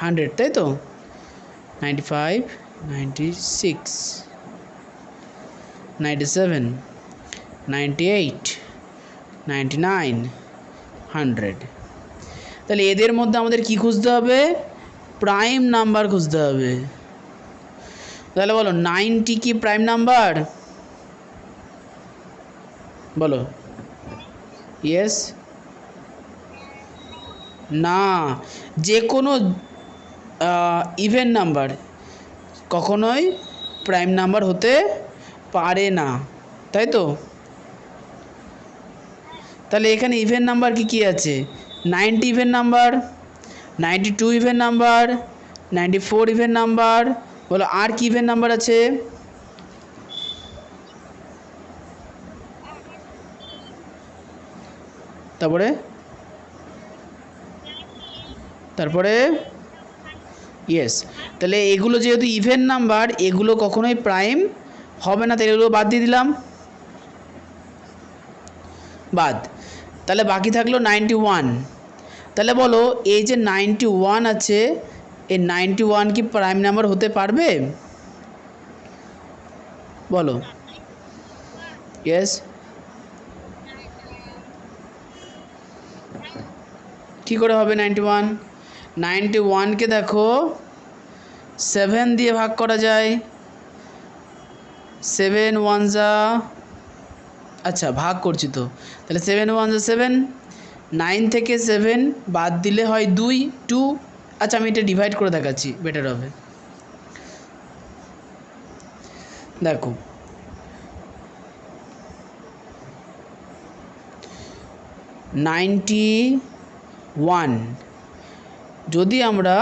100, তাই তো? 95, 96, 97, 98, 99, 100। তাহলে এদের মধ্যে আমাদের কি খুঁজতে হবে? প্রাইম নাম্বার খুঁজতে হবে। তাহলে বলো 90 কি প্রাইম নাম্বার? বলো ইয়েস, না, যে কোনো ইভেন নাম্বার কখনোই প্রাইম নাম্বার হতে পারে না, তাই তো? তাহলে এখানে ইভেন নাম্বার কি কি আছে? 90 even number, 92 even number, 94 even number. বলো আর কি ইভেন নাম্বার আছে? তারপরে তারপরে ইয়েস। তাহলে এগুলো যেহেতু ইভেন নাম্বার, এগুলো কখনোই প্রাইম হবে না, তাহলে এগুলো বাদ দিয়ে দিলাম, বাদ। তাহলে বাকি থাকলো 91। তাহলে বলো এই যে 91 আছে, এই 91 কি প্রাইম নাম্বার হতে পারবে? বলো ইয়েস। কী করে হবে 91? 91কে দেখো 7 দিয়ে ভাগ করা যায়। 7 1 যা, আচ্ছা ভাগ করছি তো, তাহলে 7 1 যা 7, 9 থেকে 7 বাদ দিলে হয় 2। আচ্ছা আমি এটা ডিভাইড করে দেখাচ্ছি, বেটার হবে। দেখো 91 যদি আমরা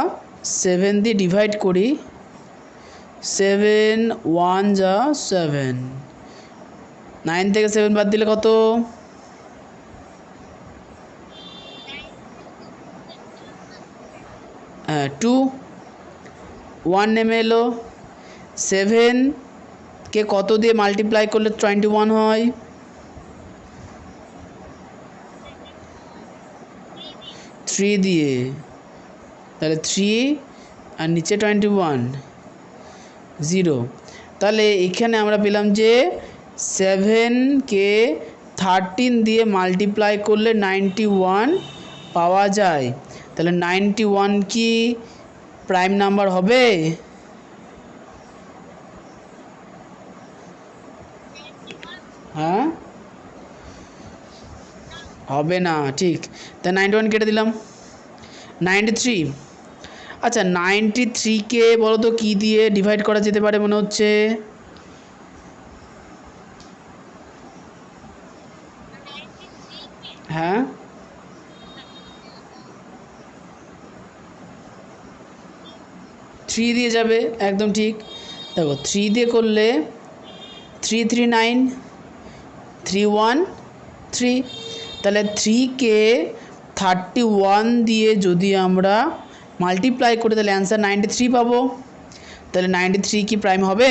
7 দিয়ে ডিভাইড করি, 7 1 যা 7, 9 থেকে 7 বাদ দিলে কত? 2, 1 নেমে এলো। 7কে কত দিয়ে মাল্টিপ্লাই করলে 21 হয়? 3 দিয়ে। তাহলে 3 আর নিচে 21, 0। তাহলে এখানে আমরা পেলাম যে 7কে 13 দিয়ে মাল্টিপ্লাই করলে 91 পাওয়া যায়। তাহলে 91 কি প্রাইম নাম্বার হবে? হ্যাঁ, হবে না, ঠিক। তাই 91 কেটে দিলাম। 93, আচ্ছা 93কে বলো তো কী দিয়ে ডিভাইড করা যেতে পারে মনে হচ্ছে? হ্যাঁ, 3 দিয়ে যাবে, একদম ঠিক। দেখো 3 দিয়ে করলে 3 3 9, 3 1 3। তাহলে 3কে 31 দিয়ে যদি আমরা মাল্টিপ্লাই করি তাহলে অ্যান্সার 93 পাবো। তাহলে 93 কি প্রাইম হবে?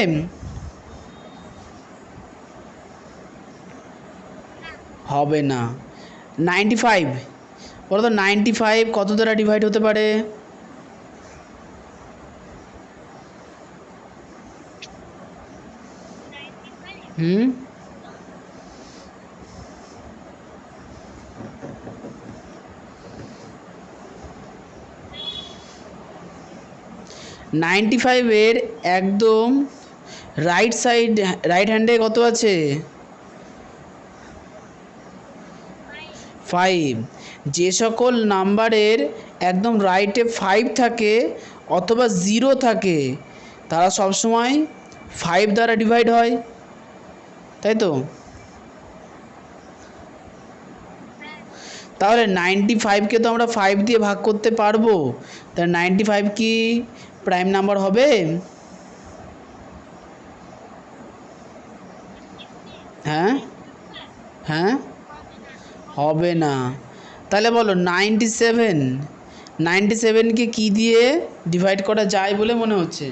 হবে না। 95 বলো তো 95 কত দ্বারা ডিভাইড হতে পারে? হুম, 95-এর একদম রাইট সাইড, রাইট হ্যান্ডে কত আছে? 5। যে সকল নাম্বারের একদম রাইটে 5 থাকে অথবা 0 থাকে তারা সবসময় 5 দ্বারা ডিভাইড হয়, তাই তো? তাহলে 95কে তো আমরা 5 দিয়ে ভাগ করতে পারবো, তাহলে 95 কি প্রাইম নাম্বার হবে? হ্যাঁ হ্যাঁ, হবে না। তাহলে বলো 97কে কি দিয়ে ডিভাইড করা যায় বলে মনে হচ্ছে?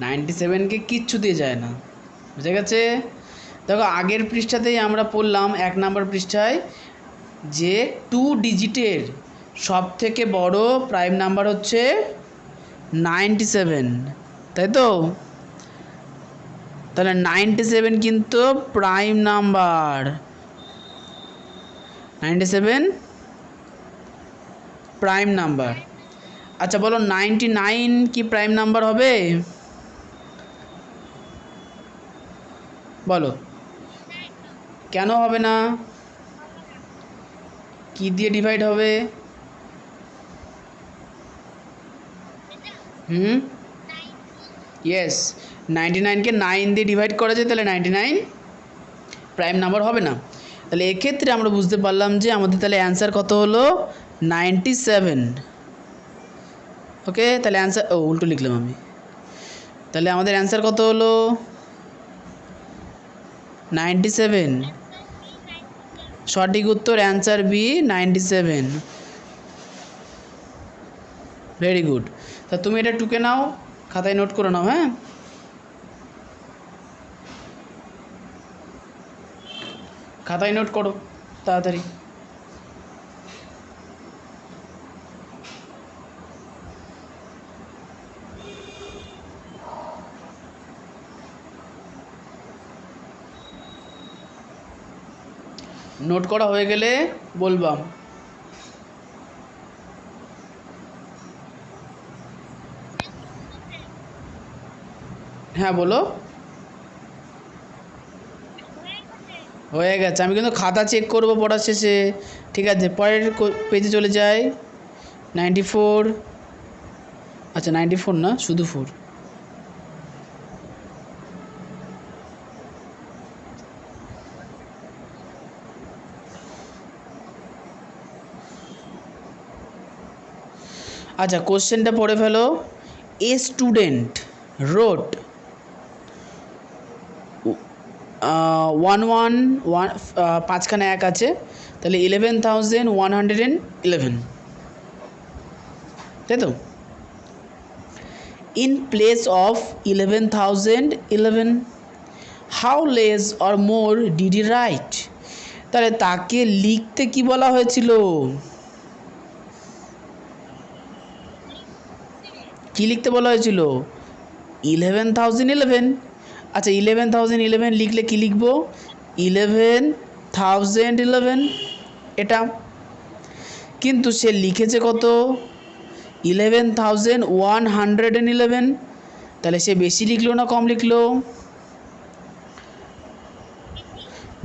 নাইনটি সেভেনকে কিচ্ছু দিয়ে যায় না, বুঝে গেছে? দেখো আগের পৃষ্ঠাতেই আমরা পড়লাম, 1 নম্বর পৃষ্ঠায়, যে 2 ডিজিটের সব থেকে বড় প্রাইম নাম্বার হচ্ছে 97, তাই তো? তাহলে 97 কিন্তু প্রাইম নাম্বার, 97 প্রাইম নাম্বার। আচ্ছা বলো 99 কি প্রাইম নাম্বার হবে? বলো কেন হবে না? কি দিয়ে ডিভাইড হবে? ইয়েস, 99কে 9 দিয়ে ডিভাইড করা যায়, তাহলে 99 প্রাইম নাম্বার হবে না। তাহলে এক্ষেত্রে আমরা বুঝতে পারলাম যে আমাদের তাহলে অ্যান্সার কত হলো? 97। ওকে, তাহলে অ্যান্সার উল্টো লিখলাম আমি। তাহলে আমাদের অ্যান্সার কত হলো? 97। সঠিক উত্তর অ্যান্সার বি, 97। Very good. তা তুমি এটা টুকে নাও, খাতায় নোট করে নাও। হ্যাঁ, খাতায় নোট করো তাড়াতাড়ি। নোট করা হয়ে গেলে বলবা। হ্যাঁ বলো। হয়ে গেছে, আমি কিন্তু খাতা চেক করবো পড়ার শেষে। ঠিক আছে, পরের পেজে চলে যাই। 94, আচ্ছা 94 না, শুধু 4। আচ্ছা কোশ্চেনটা পড়ে ফেলো। এ স্টুডেন্ট রোড 1 পাঁচখানে 1 আছে, তাহলে 11,111, তাই তো? In place of 11,011, how less or more did he right? তাহলে তাকে লিখতে কি বলা হয়েছিল? কি লিখতে বলা হয়েছিল? 11,011। আচ্ছা 11,011 লিখলে কি লিখবো? 11,011 এটা। কিন্তু সে লিখেছে কত? 11,111। তাহলে সে বেশি লিখলো না কম লিখলো?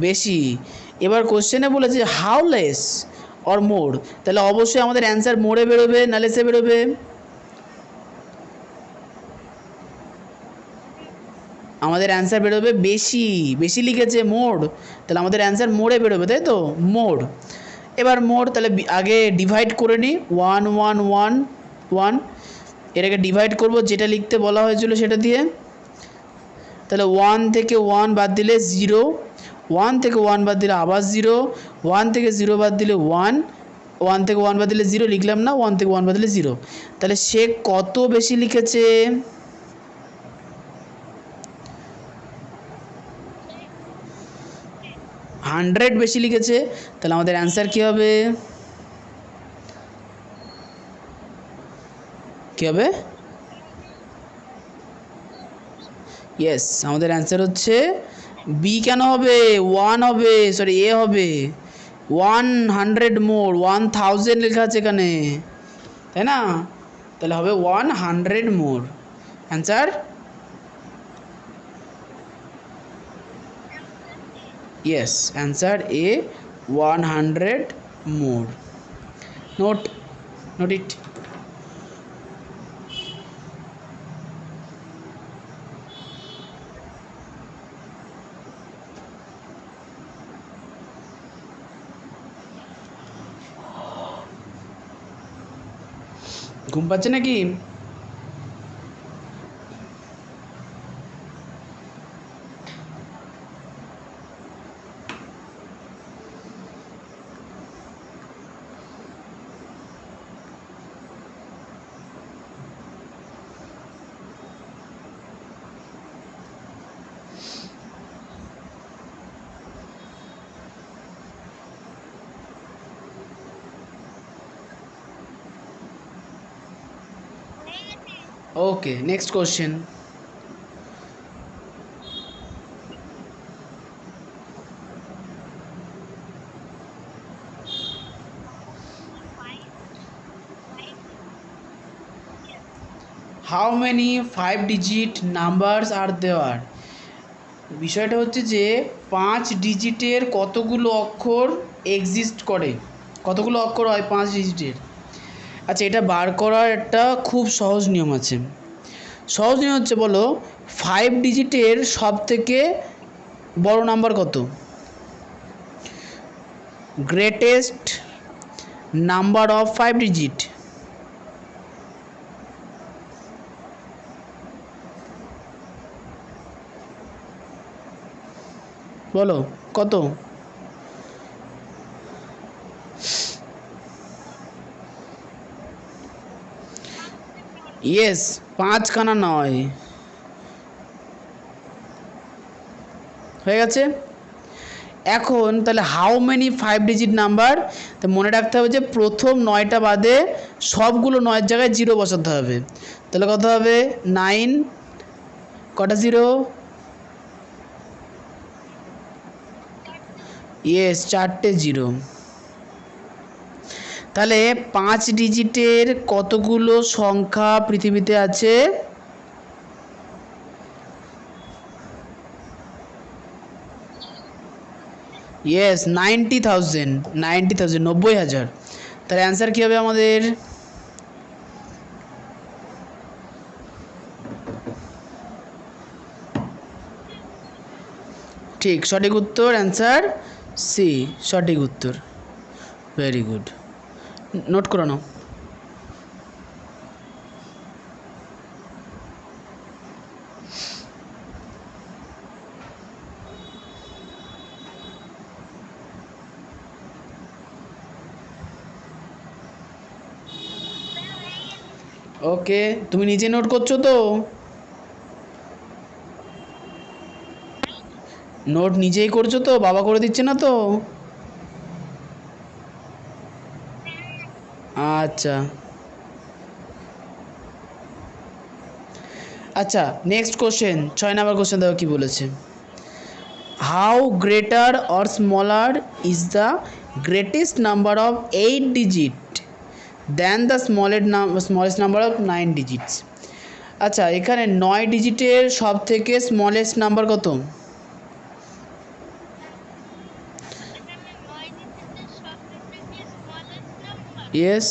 বেশি। এবার কোশ্চেনে বলেছে হাউ লেস অর মোর, তাহলে অবশ্যই আমাদের অ্যান্সার মোড়ে বেরোবে না লেসে বেরোবে? আমাদের অ্যান্সার বেরোবে বেশি, বেশি লিখেছে মোর, তাহলে আমাদের অ্যান্সার মোড়ে বেরোবে, তাই তো? মোর। এবার মোর, তাহলে আগে ডিভাইড করে নিই। 1,111, এটাকে ডিভাইড করব যেটা লিখতে বলা হয়েছিল সেটা দিয়ে। তাহলে 1 থেকে 1 বাদ দিলে 0, 1 থেকে 1 বাদ দিলে আবার 0, 1 থেকে 0 বাদ দিলে 1, 1 থেকে 1 বাদ দিলে 0 লিখলাম না, 1 থেকে 1 বাদ দিলে 0। তাহলে সে কত বেশি লিখেছে? 100 বেশি লিখেছে। তাহলে আমাদের অ্যান্সার কী হবে? কী হবে? ইয়েস, আমাদের অ্যান্সার হচ্ছে বি। কেন হবে? 1 হবে, সরি এ হবে। 100 মোর, 1000 লেখা আছে এখানে, তাই না? তাহলে হবে 100 মোর। Answer yes, answer A 100 more. Note it. ঘুম পাচ্ছে নাকি? Okay, next question. How many 5-digit numbers are there? বিষয়টা হচ্ছে যে 5 ডিজিটের কতগুলো অক্ষর এক্সিস্ট করে, কতগুলো অক্ষর হয় 5 ডিজিটের। আচ্ছা, এটা বার করার একটা খুব সহজ নিয়ম আছে। সহজ নিয়ম হচ্ছে, বলো 5 ডিজিটের সব থেকে বড় নাম্বার কত? Greatest number of 5 digit. বলো কত? ইয়েস, 5খানা নয়। হয়ে গেছে। এখন তাহলে হাউ মেনি 5 ডিজিট নাম্বার, তো মনে রাখতে হবে যে প্রথম 9টা বাদে সবগুলো 9এর জায়গায় 0 বসাতে হবে। তাহলে কত হবে? 9, কটা 0? ইয়েস, 4টে 0। তাহলে 5 ডিজিটের কতগুলো সংখ্যা পৃথিবীতে আছে? ইয়েস, 90,000, 90,000। তাহলে অ্যান্সার কী হবে আমাদের? ঠিক, সঠিক উত্তর, অ্যান্সার সি, সঠিক উত্তর। ভেরি গুড, নোট করে নাও। ওকে, তুমি নিজে নোট করছো তো? নোট নিজেই করছো তো? বাবা করে দিচ্ছে না তো? আচ্ছা আচ্ছা, নেক্সট কোশ্চেন, 6 নাম্বার কোশ্চেন দেখো কি বলেছে। How greater or smaller is the greatest number of 8 digit then the smallest number of 9 digits. আচ্ছা, এখানে 9 ডিজিটের সব থেকে স্মলেস্ট নাম্বার কত? Yes,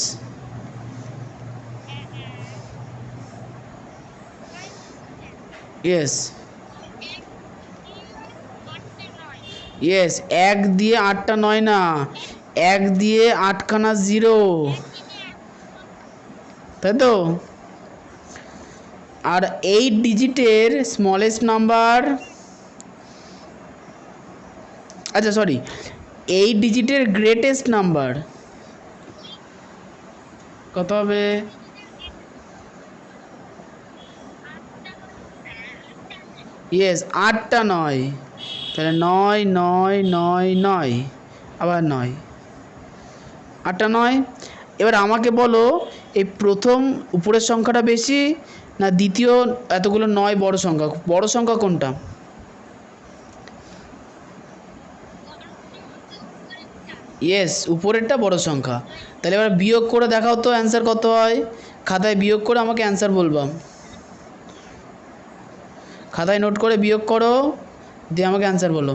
yes, yes. 1 দিয়ে 8টা 9 না, 1 দিয়ে 8খানা 0, তাই তো? আর 8 ডিজিটের স্মলেস্ট নাম্বার, আচ্ছা সরি, 8 ডিজিটের গ্রেটেস্ট নাম্বার কত হবে? ইয়েস, 8টা 9। তাহলে 9, 9, 9, 9, আবার 9, 8টা 9। এবার আমাকে বলো, এই প্রথম উপরের সংখ্যাটা বেশি না দ্বিতীয় এতগুলো 9 বড় সংখ্যা? বড় সংখ্যা কোনটা? ইয়েস, উপরেরটা বড় সংখ্যা। তাহলে এবার বিয়োগ করে দেখাও তো অ্যান্সার কত হয়। খাতায় বিয়োগ করে আমাকে অ্যান্সার বলবা। খাতায় নোট করে বিয়োগ করো, দিয়ে আমাকে অ্যান্সার বলো।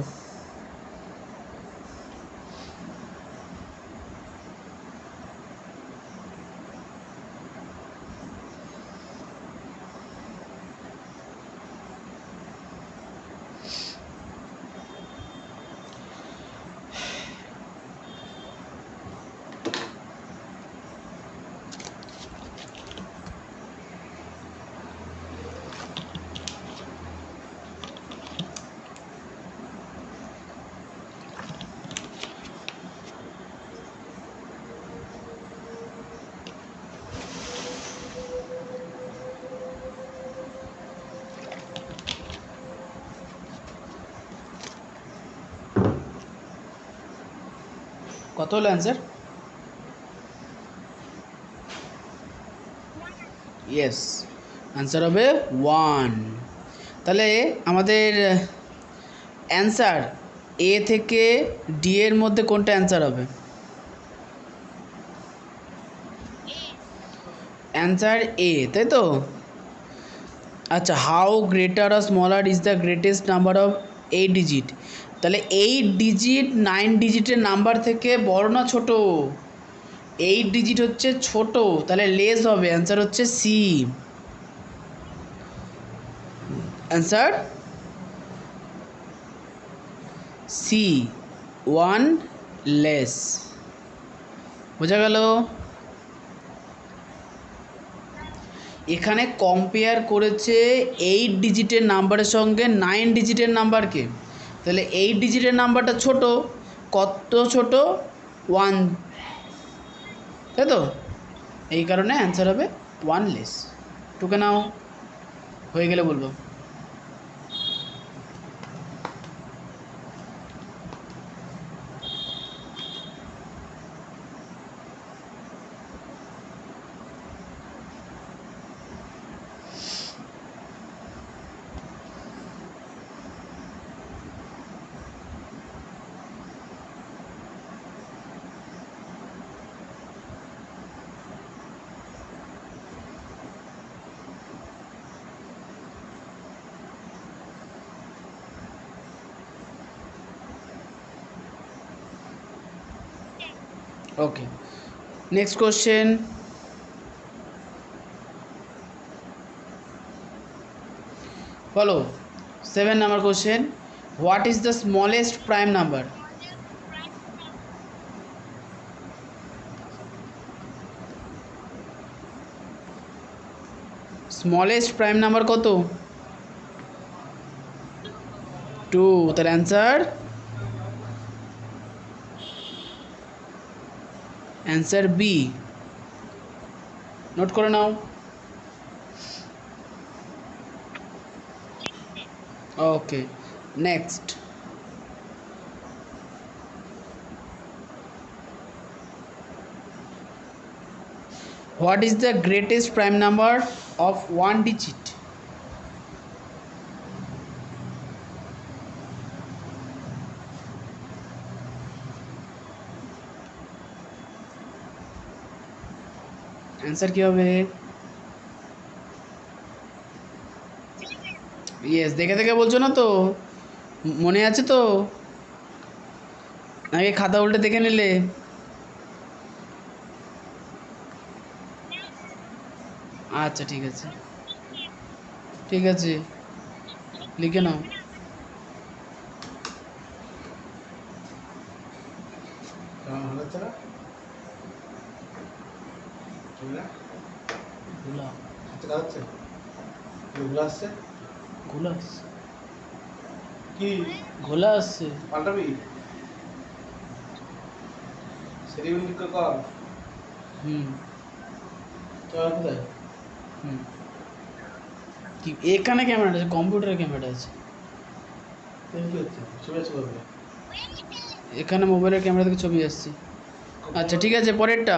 কত হলো অ্যান্সার? ইয়েস, অ্যান্সার হবে 1। তাহলে আমাদের অ্যান্সার এ থেকে ডি এর মধ্যে কোনটা অ্যান্সার হবে? অ্যান্সার এ, তাই তো? আচ্ছা, how greater or smaller is the greatest number of 8 digit? তাহলে 8 ডিজিট 9 ডিজিটের নাম্বার থেকে বড় না ছোট? 8 ডিজিট হচ্ছে ছোট, তাহলে লেস হবে, অ্যান্সার হচ্ছে সি। Answer C, 1 less. বোঝা গেল? এখানে কম্পেয়ার করেছে 8 ডিজিটের নাম্বারের সঙ্গে 9 ডিজিটের নাম্বারকে। তাহলে 8 ডিজিটের নাম্বারটা ছোট, কত ছোট? 1, তাই তো? এই কারণে অ্যান্সার হবে 1 লেস। টুকে নাও, হয়ে গেলে বলবো। Okay, next question. বলো, 7 number question, what is the smallest prime number? Smallest prime number কত? 2, তার অ্যান্সার অ্যান্সার বি। নোট করে নাও। Okay, next. What is the greatest prime number of 1 digit? Answer কী হবে? ইয়েস, দেখে দেখে বলছো না তো? মনে আছে তো? আগে খাতা উল্টে দেখে নিলে? আচ্ছা, ঠিক আছে, ঠিক আছে, লিখে নাও। ঘোলা, ঘোলা আসছে, কি ঘোলা আসছে। পাল্টাবি সেটিং কর। হুম চল কোথায়? হুম কি এখানে ক্যামেরাটা আছে, কম্পিউটারে ক্যামেরাটা আছে। কি হচ্ছে? ছবি আছে করবে। এখানে মোবাইলের ক্যামেরা থেকে ছবি আসছে। আচ্ছা, ঠিক আছে, পরেরটা।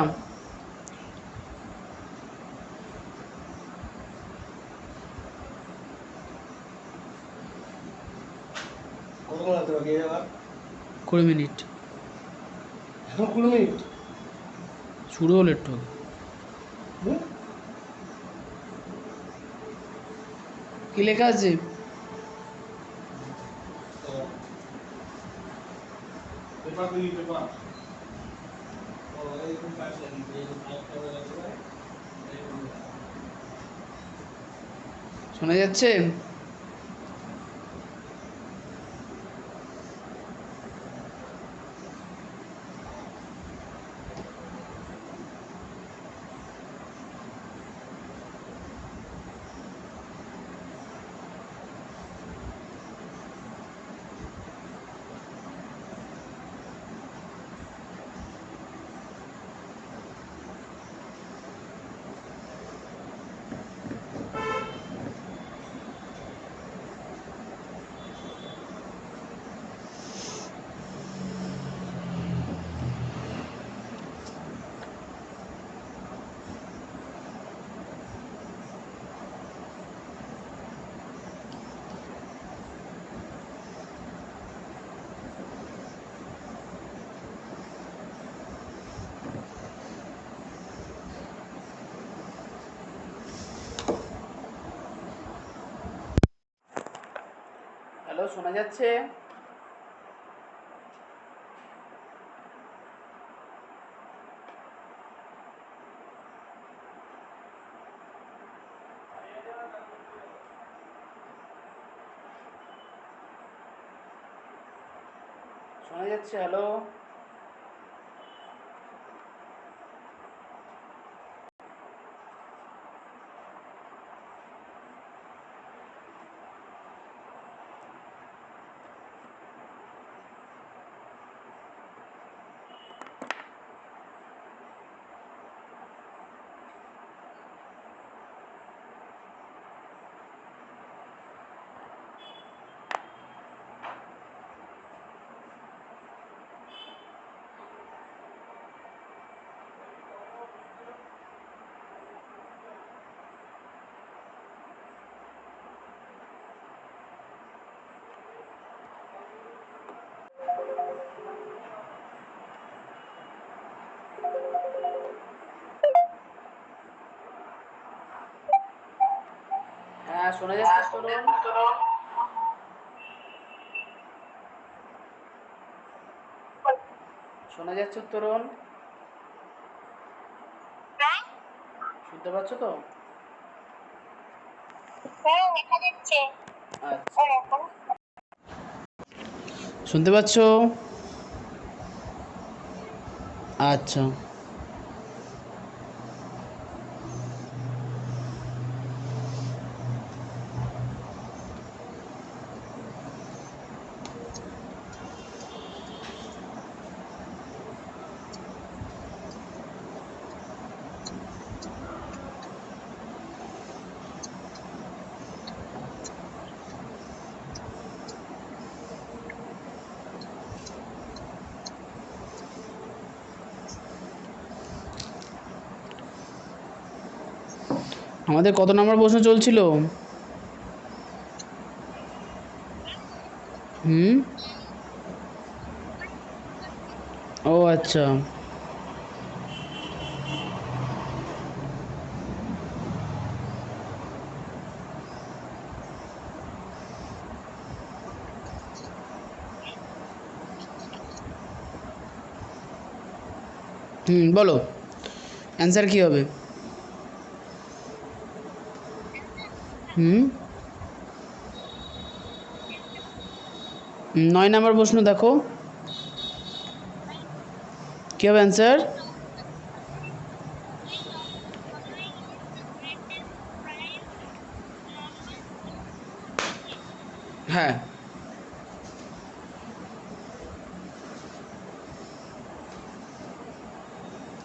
কতক্ষণ লাগতে বাকি আবার? 20 মিনিট। এখন 20 মিনিট? শুরু হলো একটু আগে। হুম? কি লেখা আছে? পেপার দিবি পেপার। ও এইরকম কাজ লাগিয়ে এই ফাইল করে রাখবে। শোনা যাচ্ছে? শোনা যাচ্ছে? শোনা যাচ্ছে? হ্যালো? হ্যাঁ, শোনা যাচ্ছে তরুণ? শোনা যাচ্ছে তরুণ? শুনতে পাচ্ছ তো? আচ্ছা, শুনতে পাচ্ছ? আচ্ছা, আমাদের কত নম্বর প্রশ্ন চলছিল? হুম? ও আচ্ছা। বলো, অ্যান্সার কী হবে? হুম? 9 নম্বর প্রশ্ন দেখো, কী হবে অ্যান্সার? হ্যাঁ,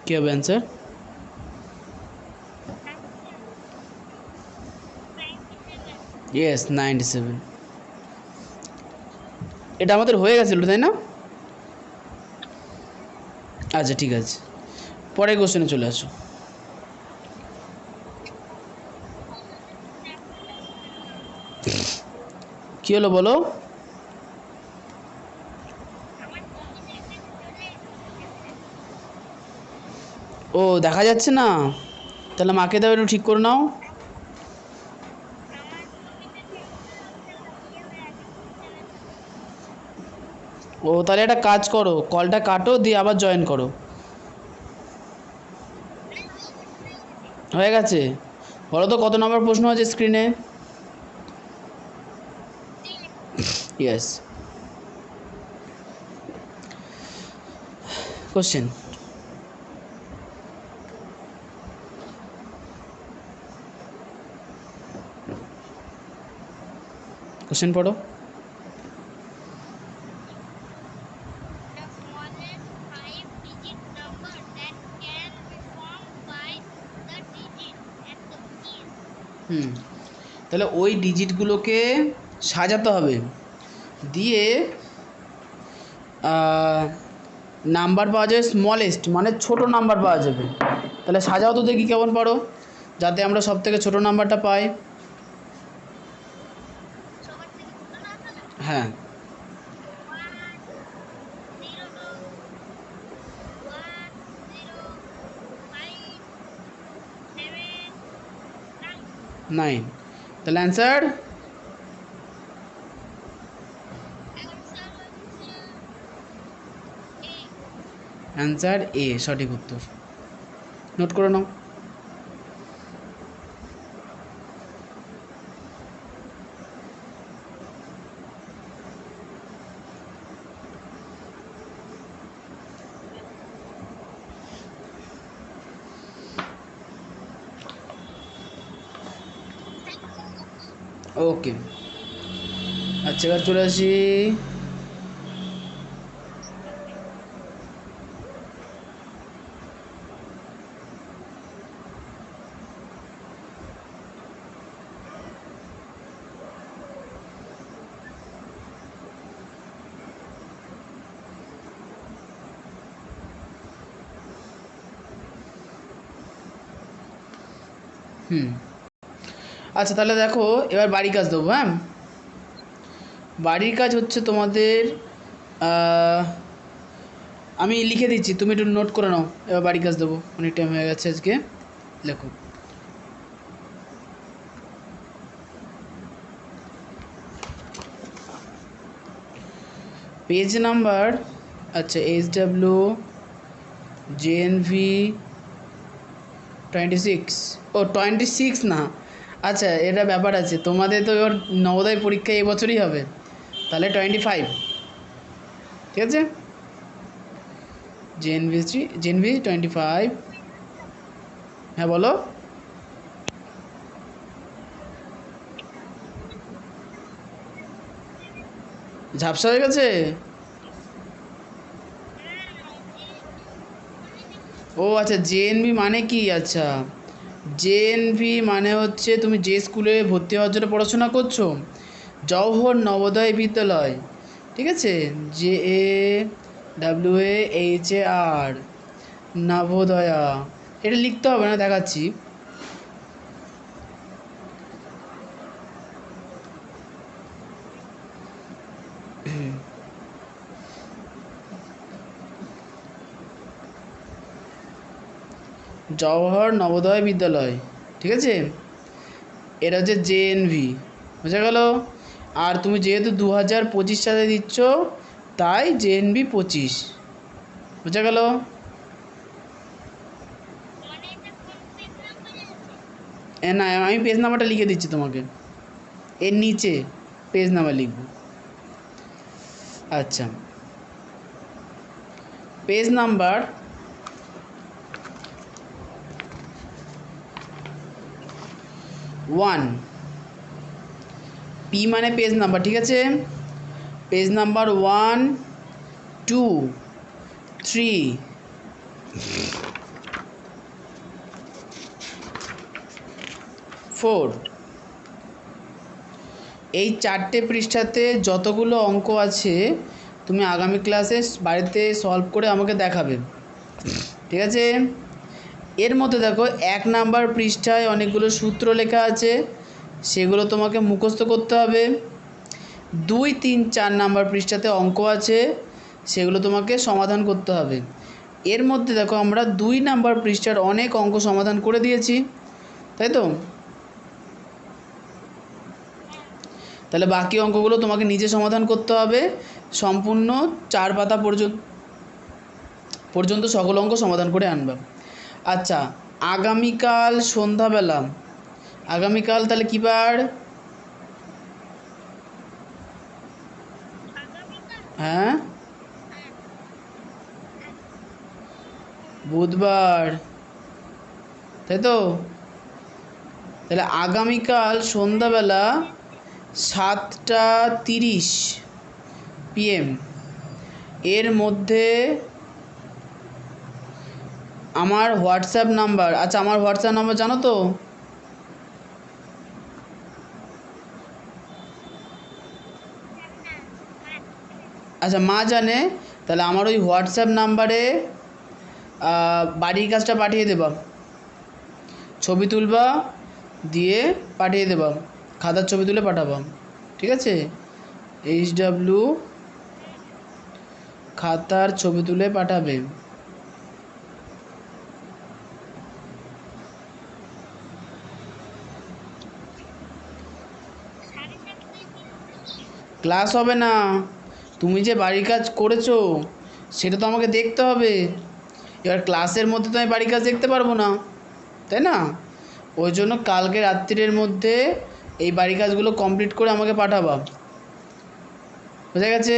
কী হবে অ্যান্সার? ইয়েস, 97। এটা আমাদের হয়ে গেছিলো, তাই না? আচ্ছা, ঠিক আছে, পরের কোশ্চেনে চলে আসো। কী হলো বলো? ও, দেখা যাচ্ছে না? তাহলে মাকে দাও, একটু ঠিক করে নাও। ও, তাহলে একটা কাজ করো, কলটা কাটো, দিয়ে আবার জয়েন করো। হয়ে গেছে? বলো তো কত নম্বর প্রশ্ন আছে স্ক্রিনে? ইয়েস। কোশ্চেন। কোশ্চেন পড়ো। তাহলে ওই ডিজিটগুলোকে সাজাতে হবে, দিয়ে নাম্বার পাওয়া যাবে স্মলেস্ট, মানে ছোট নাম্বার পাওয়া যাবে। তাহলে সাজাও তো দেখি কেমন পারো, যাতে আমরা সব থেকে ছোটো নাম্বারটা পাই। হ্যাঁ, 9। তাহলে অ্যান্সার অ্যান্সার এ সঠিক উত্তর। নোট করে নাও। ওকে, আচ্ছা এবার চলে আসি আচ্ছা তাহলে দেখো এবার বাড়ির কাজ দেবো। হ্যাঁ, বাড়ির কাজ হচ্ছে তোমাদের আমি লিখে দিচ্ছি, তুমি একটু নোট করে নাও। এবার বাড়ির কাজ দেবো, অনেক টাইম হয়ে গেছে আজকে। লেখো পেজ নাম্বার। আচ্ছা HW JNV 26। ও 26 না, আচ্ছা এটা ব্যাপার আছে, তোমাদের তো এবার নবোদয় পরীক্ষা এই বছরই হবে, তাহলে 25। ঠিক আছে, JNV 25। হ্যাঁ বলো। ঝাপসা হয়ে গেছে। ও আচ্ছা, JNV মানে কি? আচ্ছা, JNV মানে হচ্ছে তুমি যে স্কুলে ভর্তি হওয়ার জন্য পড়াশোনা করছো, জওহর নবোদয় বিদ্যালয়। ঠিক আছে, JAWHAR নবোদয়া। এটা লিখতে হবে না, দেখাচ্ছি। জওহর নবোদয় বিদ্যালয়। ঠিক আছে, এটা হচ্ছে JNV, বুঝা গেল। আর তুমি যেহেতু 2025 সালে দিচ্ছ, তাই JNV 25, বুঝা গেল। না আমি পেজ নাম্বারটা লিখে দিচ্ছি তোমাকে, এর নিচে পেজ নাম্বার লিখব। আচ্ছা, পেজ নাম্বার 1। P মানে পেজ নাম্বার, ঠিক আছে। Page number 1 2 3 4। এই 4টে পৃষ্ঠাতে যতগুলো অঙ্ক আছে তুমি আগামী ক্লাসে বাড়িতে সলভ করে আমাকে দেখাবে। ঠিক আছে, এর মধ্যে দেখো 1 নাম্বার পৃষ্ঠায় অনেকগুলো সূত্র লেখা আছে, সেগুলো তোমাকে মুখস্থ করতে হবে। 2 3 4 নাম্বার পৃষ্ঠাতে অঙ্ক আছে, সেগুলো তোমাকে সমাধান করতে হবে। এর মধ্যে দেখো আমরা 2 নাম্বার পৃষ্ঠার অনেক অঙ্ক সমাধান করে দিয়েছি, তাই তো? তাহলে বাকি অঙ্কগুলো তোমাকে নিজে সমাধান করতে হবে, সম্পূর্ণ 4 পাতা পর্যন্ত সকল অঙ্ক সমাধান করে আনবা। আচ্ছা, আগামীকাল সন্ধ্যাবেলা, আগামীকাল তাহলে কী বার? হ্যাঁ, বুধবার, তাই তো? তাহলে আগামীকাল সন্ধ্যাবেলা 7:30 PM এর মধ্যে আমার হোয়াটসঅ্যাপ নাম্বার, আচ্ছা আমার হোয়াটসঅ্যাপ নাম্বার জানো তো? আচ্ছা মা জানে, তাহলে আমার ওই হোয়াটসঅ্যাপ নাম্বারে বাড়ির কাজটা পাঠিয়ে দেবা, ছবি তুলবা দিয়ে পাঠিয়ে দেবা, খাতার ছবি তুলে পাঠাবা। ঠিক আছে, HW খাতার ছবি তুলে পাঠাবে। ক্লাস হবে না, তুমি যে বাড়ির কাজ করেছো সেটা তো আমাকে দেখতে হবে। এবার ক্লাসের মধ্যে তো আমি বাড়ির কাজ দেখতে পারবো না, তাই না? ওই জন্য কালকে রাত্রির মধ্যে এই বাড়ি কাজগুলো কমপ্লিট করে আমাকে পাঠাবা, বোঝা গেছে?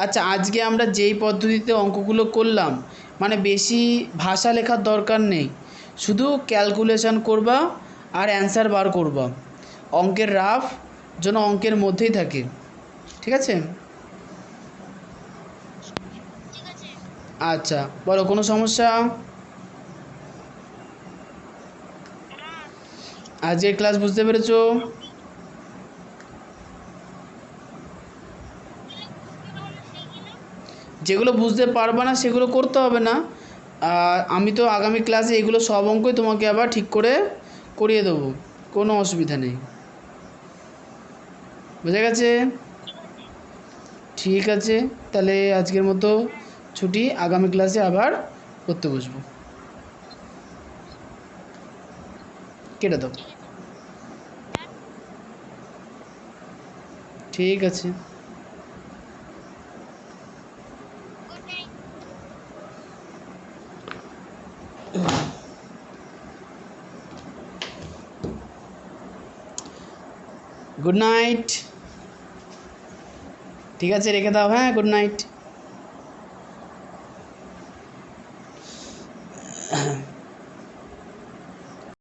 আচ্ছা, আজকে আমরা যেই পদ্ধতিতে অঙ্কগুলো করলাম, মানে বেশি ভাষা লেখার দরকার নেই, শুধু ক্যালকুলেশন করবা আর অ্যান্সার বার করবা। অঙ্কের রাফ যেন অঙ্কের মধ্যেই থাকে, ঠিক আছে? আচ্ছা, বলো কোনো সমস্যা? আজকের ক্লাস বুঝতে পেরেছো? যেগুলো বুঝতে পারবা না সেগুলো করতে হবে না। আর আমি তো আগামী ক্লাসে এগুলো সব অঙ্কই তোমাকে আবার ঠিক করে করিয়ে দেবো, কোনো অসুবিধা নেই, বুঝে গেছে? ঠিক আছে, তাহলে আজকের মতো ছুটি, আগামী ক্লাসে আবার করতে বসবো। কেটে দাও। ঠিক আছে। Good night. ঠিক আছে, রেখে দাও। হ্যাঁ, গুড নাইট।